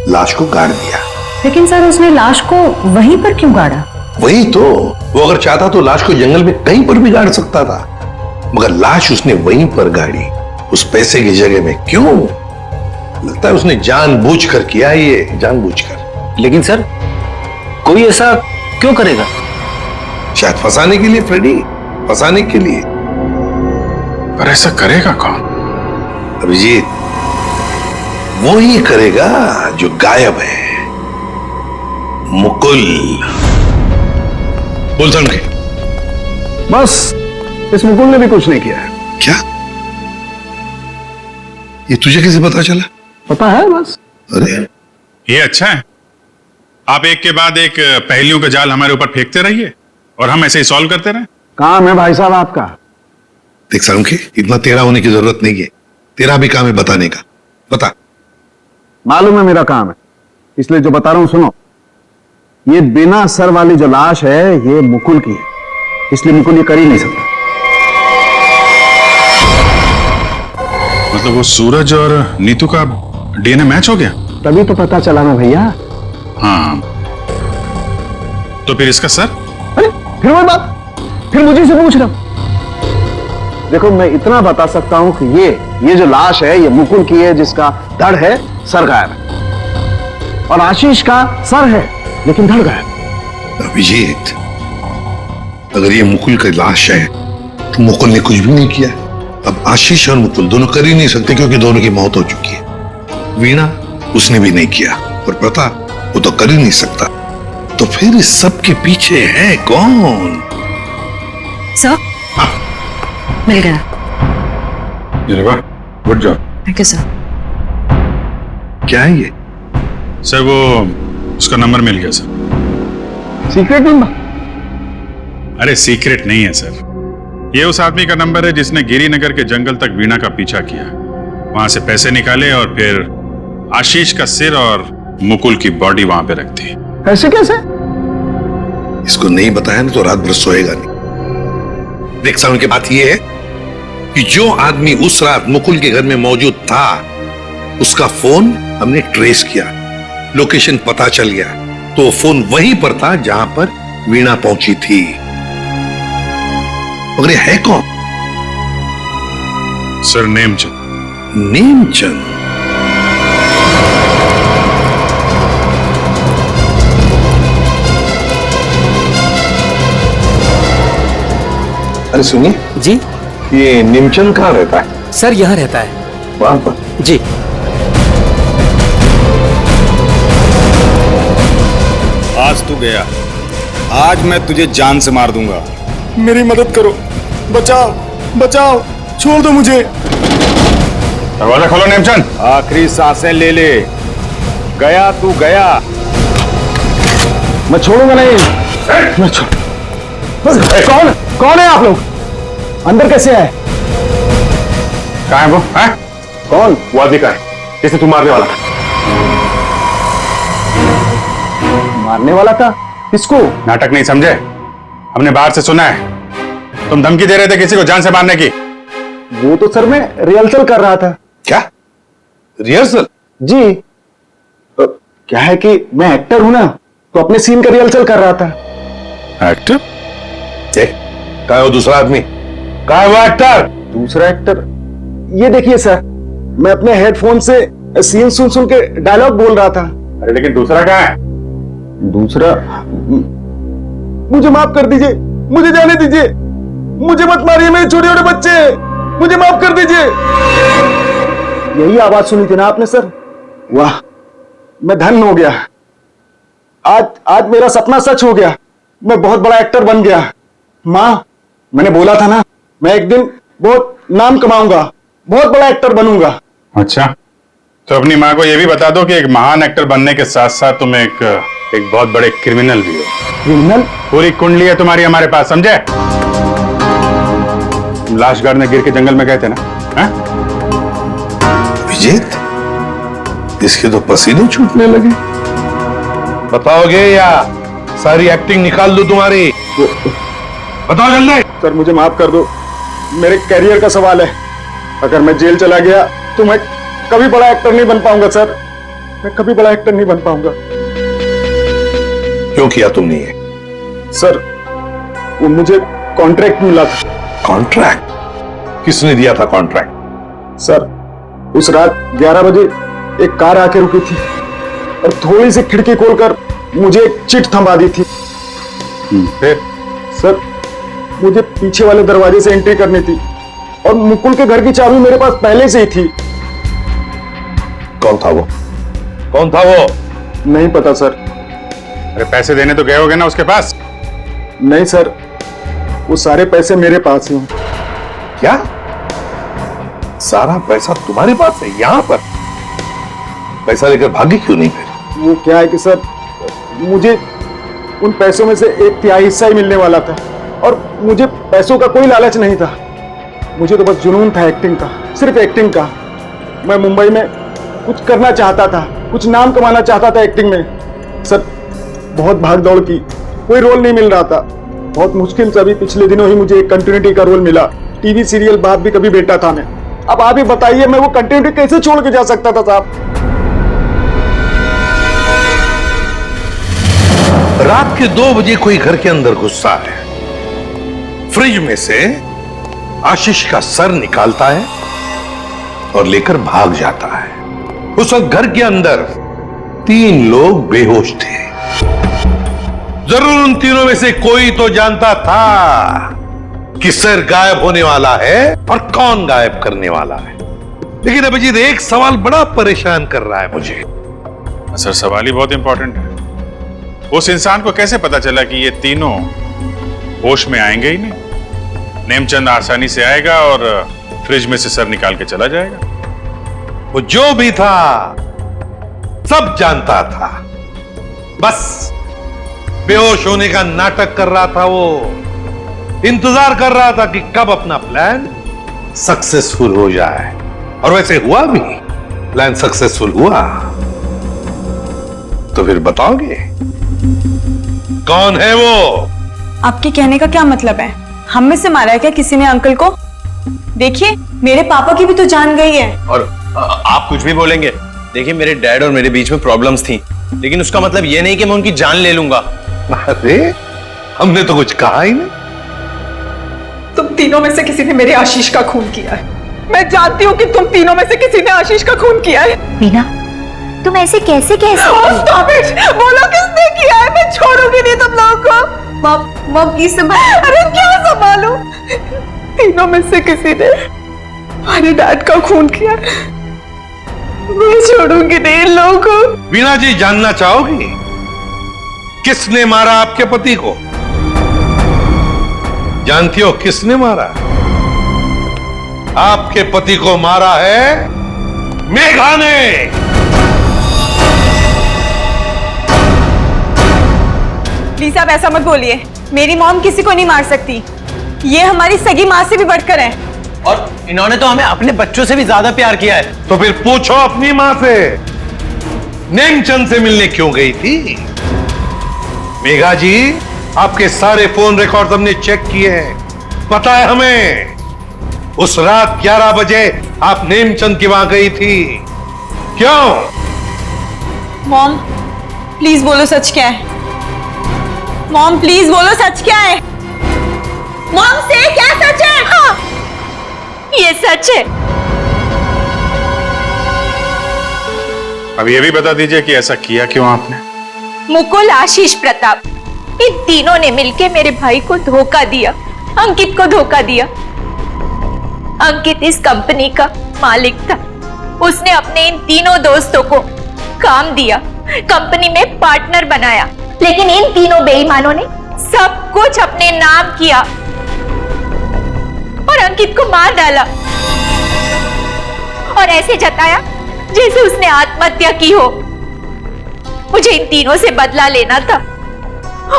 लाश को गाड़ दिया। लेकिन सर उसने लाश को वहीं पर क्यों गाड़ा? वही तो, वो अगर चाहता तो लाश को जंगल में कहीं पर भी गाड़ सकता था, मगर लाश उसने वहीं पर गाड़ी, उस पैसे की जगह में। क्यों? लगता है उसने जानबूझकर किया, ये जानबूझकर। लेकिन सर कोई ऐसा क्यों करेगा? शायद फंसाने के लिए फ्रेडी, फंसाने के लिए। पर ऐसा करेगा कौन? अभिजीत, वो ही करेगा जो गायब है, मुकुल। बोल सन के। बस इस मुकुल ने भी कुछ नहीं किया है। क्या? ये तुझे कैसे पता चला? पता है बस। अरे ये अच्छा है, आप एक के बाद एक पहेलियों का जाल हमारे ऊपर फेंकते रहिए और हम ऐसे ही सॉल्व करते रहे। काम है भाई साहब आपका। देख सालुंखे, इतना टेढ़ा होने की जरूरत नहीं है। तेरा भी काम है बताने का। बता। मालूम है मेरा काम है, इसलिए जो बता रहा हूं सुनो। ये बिना सर वाली जो लाश है ये मुकुल की है, इसलिए मुकुल ये कर ही नहीं सकता। मतलब वो सूरज और नीतू का डीएनए मैच हो गया? तभी तो पता चला ना भैया। हाँ, तो फिर इसका सर? अरे फिर वही बात, फिर मुझे से पूछ रहा हूं। देखो मैं इतना बता सकता हूं कि ये जो लाश है ये मुकुल की है, जिसका धड़ है सर गायब है, और आशीष का सर है लेकिन धड़ गायब। अभिजीत, अगर ये मुकुल की लाश है तो मुकुल ने कुछ भी नहीं किया। अब आशीष और मुकुल दोनों कर ही नहीं सकते क्योंकि दोनों की मौत हो चुकी है। वीणा उसने भी नहीं किया, और प्रताप वो तो कर ही नहीं सकता। तो फिर इस सब के पीछे है कौन? सर मिल गया। Good job. Thank you sir. क्या है ये? सर वो उसका नंबर मिल गया सर। Secret number? अरे सीक्रेट नहीं है सर, ये उस आदमी का नंबर है जिसने गिरिनगर के जंगल तक वीणा का पीछा किया, वहां से पैसे निकाले और फिर आशीष का सिर और मुकुल की बॉडी वहां पे रख दी। ऐसे कैसे? इसको नहीं बताया ना तो रात भर सोएगा नहीं। देख साउंड की बात यह है कि जो आदमी उस रात मुकुल के घर में मौजूद था उसका फोन हमने ट्रेस किया, लोकेशन पता चल गया, तो वो फोन वहीं पर था जहां पर वीणा पहुंची थी। मगर ये है कौन? सर नेमचंद। नेमचंद? अरे सुनिए जी, ये नेमचंद कहाँ रहता है? सर यहाँ रहता है। वहां पर? जी। आज तू गया, आज मैं तुझे जान से मार दूंगा। मेरी मदद करो, बचाओ बचाओ, छोड़ दो मुझे। दरवाजा खोलो नेमचंद। आखिरी सांसें ले ले, गया तू गया। मैं छोड़ूंगा नहीं। मैं कौन कौन है आप लोग? अंदर कैसे आए? कहाँ है वो? है? कौन? वो आदमी का है जिसे तू मारने वाला था। मारने वाला था? किसको? नाटक नहीं समझे, हमने बाहर से सुना है तुम धमकी दे रहे थे किसी को जान से मारने की। वो तो सर मैं रिहर्सल कर रहा था। क्या रिहर्सल? जी, क्या है कि मैं एक्टर हूं ना, तो अपने सीन का रिहर्सल कर रहा था। एक्टर? कहाँ है वो दूसरा आदमी? कहाँ है वो एक्टर? दूसरा एक्टर? ये देखिए सर, मैं अपने हेडफोन से सीन सुन सुन के डायलॉग बोल रहा था। अरे लेकिन दूसरा कहाँ है? दूसरा? मुझे माफ कर दीजिए, मुझे जाने दीजिए, मुझे मत मारिए, मेरे छोटे छोटे बच्चे हैं, मुझे माफ कर दीजिए। यही आवाज सुनी थी ना आपने सर? वाह, मैं धन्य हो गया। आज मेरा सपना सच हो गया, मैं बहुत बड़ा एक्टर बन गया। माँ, मैंने बोला था ना, मैं एक दिन बहुत नाम कमाऊंगा, बहुत बड़ा एक्टर बनूंगा। अच्छा, तो अपनी माँ को यह भी बता दो कि एक महान एक्टर बनने के साथ साथ तुम एक बहुत बड़े क्रिमिनल भी हो। क्रिमिनल? पूरी कुंडली है तुम्हारी हमारे पास, समझे? लाश गाड़ने गिर के जंगल में गए थे ना? विजेत, इसके तो पसीने छूटने लगे। बताओगे या सारी एक्टिंग निकाल दो तुम्हारी? बताओ जल्दी। सर मुझे माफ कर दो, मेरे कैरियर का सवाल है। अगर मैं जेल चला गया तो मैं कभी बड़ा एक्टर नहीं बन पाऊंगा सर, मैं कभी बड़ा एक्टर नहीं बन पाऊंगा। क्यों किया तुमने ये? सर वो मुझे कॉन्ट्रैक्ट मिला था। कॉन्ट्रैक्ट? किसने दिया था कॉन्ट्रैक्ट? सर उस रात 11 बजे एक कार आके रुकी थी और थोड़ी सी खिड़की खोलकर मुझे एक चिट थमा दी थी। फिर? सर मुझे पीछे वाले दरवाजे से एंट्री करनी थी और मुकुल के घर की चाबी मेरे पास पहले से ही थी। कौन था वो? कौन था वो? नहीं पता सर। अरे पैसे देने तो गए होगे ना उसके पास? नहीं सर, वो सारे पैसे मेरे पास ही हैं। क्या? सारा पैसा तुम्हारे पास है? यहां पर पैसा लेकर भागे क्यों नहीं फिर? वो क्या है कि सर, मुझे उन पैसों में से 1/3 हिस्सा ही मिलने वाला था और मुझे पैसों का कोई लालच नहीं था। मुझे तो बस जुनून था एक्टिंग का, सिर्फ एक्टिंग का। मैं मुंबई में कुछ करना चाहता था, कुछ नाम कमाना चाहता था एक्टिंग में। सर बहुत भाग दौड़ की, कोई रोल नहीं मिल रहा था। बहुत मुश्किल से अभी पिछले दिनों ही मुझे एक कंटिन्यूटी का रोल मिला। टीवी सीरियल बाप भी कभी बेटा था मैं। अब आप ही बताइए, मैं वो कंटिन्यूटी कैसे छोड़ के जा सकता था साहब? रात के 2 बजे कोई घर के अंदर घुसता है, फ्रिज में से आशीष का सर निकालता है और लेकर भाग जाता है। उस वक्त घर के अंदर 3 लोग बेहोश थे। जरूर उन तीनों में से कोई तो जानता था कि सर गायब होने वाला है और कौन गायब करने वाला है। लेकिन अभिजीत, एक सवाल बड़ा परेशान कर रहा है मुझे। सर सवाल ही बहुत इंपॉर्टेंट है। उस इंसान को कैसे पता चला कि ये तीनों होश में आएंगे ही नहीं? नेमचंद आसानी से आएगा और फ्रिज में से सर निकाल के चला जाएगा। वो जो भी था सब जानता था, बस बेहोश होने का नाटक कर रहा था। वो इंतजार कर रहा था कि कब अपना प्लान सक्सेसफुल हो जाए, और वैसे हुआ भी। प्लान सक्सेसफुल हुआ तो फिर बताओगे कौन है वो? आपके कहने का क्या मतलब है? हम में से मारा है क्या किसी ने अंकल को? देखिए, मेरे पापा की भी तो जान गई है। और आप कुछ भी बोलेंगे। देखिए, मेरे डैड और मेरे बीच में प्रॉब्लम्स थी, लेकिन उसका मतलब ये नहीं कि मैं उनकी जान ले लूंगा। अरे हमने तो कुछ कहा ही नहीं। तुम तीनों में से किसी ने मेरे आशीष का खून किया है। मैं जानती हूँ कि तुम तीनों में से किसी ने आशीष का खून किया है। वीना, तुम ऐसे कैसे कह सकती हो? Stop it! बोलो किसने किया है? मैं छोड़ूंगी नहीं तुम लोगों को। मॉम प्लीज संभाल। अरे क्या संभालूं? तीनों में से किसी ने हमारे डैड का खून किया। मैं छोड़ूंगी नहीं इन लोगों को। वीना जी, जानना चाहोगी किसने मारा आपके पति को? जानती हो किसने मारा? आपके पति को मारा है मेघा ने। प्लीज आप ऐसा मत बोलिए। मेरी मॉम किसी को नहीं मार सकती। ये हमारी सगी माँ से भी बढ़कर है। और इन्होंने तो हमें अपने बच्चों से भी ज्यादा प्यार किया है। तो फिर पूछो अपनी माँ से, नेमचंद से मिलने क्यों गई थी? मेघा जी, आपके सारे फोन रिकॉर्ड हमने चेक किए हैं। पता है हमें, उस रात 11 बजे आप नेमचंद की वहां गई थी। क्यों? मॉम प्लीज बोलो सच क्या है। मॉम प्लीज बोलो सच क्या है। मॉम से क्या सच है? हाँ, ये सच है। अब ये भी बता दीजिए कि ऐसा किया क्यों आपने? मुकुल, आशीष, प्रताप, इन तीनों ने मिलकर मेरे भाई को धोखा दिया, अंकित को धोखा दिया। अंकित इस कंपनी का मालिक था। उसने अपने इन तीनों दोस्तों को काम दिया, कंपनी में पार्टनर बनाया, लेकिन इन तीनों बेईमानों ने सब कुछ अपने नाम किया और अंकित को मार डाला और ऐसे जताया जैसे उसने आत्महत्या की हो। मुझे इन तीनों से बदला लेना था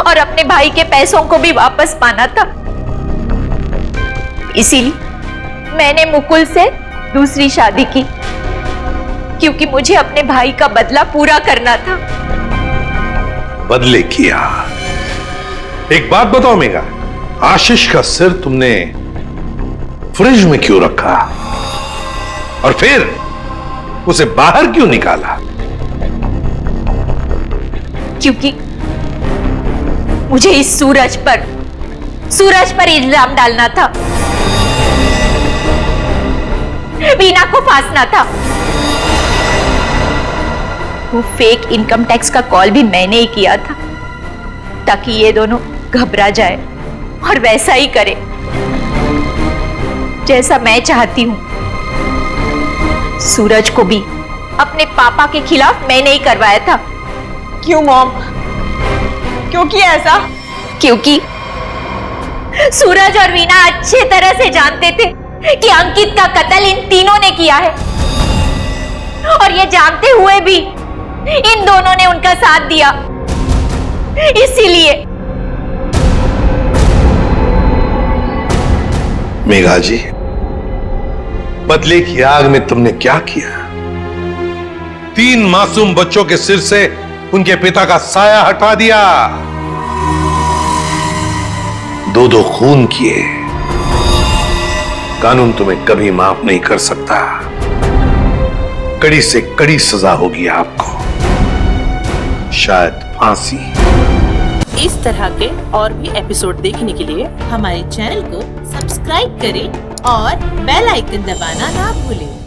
और अपने भाई के पैसों को भी वापस पाना था। इसीलिए मैंने मुकुल से दूसरी शादी की, क्योंकि मुझे अपने भाई का बदला पूरा करना था। बदले किया। एक बात बताओ मेघा, आशीष का सिर तुमने फ्रिज में क्यों रखा और फिर उसे बाहर क्यों निकाला? क्योंकि मुझे इस सूरज पर इल्जाम डालना था, वीना को फांसना था। वो फेक इनकम टैक्स का कॉल भी मैंने ही किया था, ताकि ये दोनों घबरा जाए और वैसा ही करे जैसा मैं चाहती हूं। सूरज को भी अपने पापा के खिलाफ मैंने ही करवाया था। क्यों मॉम? क्यों किया ऐसा? क्योंकि सूरज और वीना अच्छी तरह से जानते थे कि अंकित का कत्ल इन तीनों ने किया है, और ये जानते हुए भी इन दोनों ने उनका साथ दिया। इसीलिए मेघा जी, बदले की आग में तुमने क्या किया? 3 मासूम बच्चों के सिर से उनके पिता का साया हटा दिया, 2-2 खून किए। कानून तुम्हें कभी माफ नहीं कर सकता। कड़ी से कड़ी सजा होगी आपको, शायद फांसी। इस तरह के और भी एपिसोड देखने के लिए हमारे चैनल को सब्सक्राइब करें और बेल आइकन दबाना ना भूलें।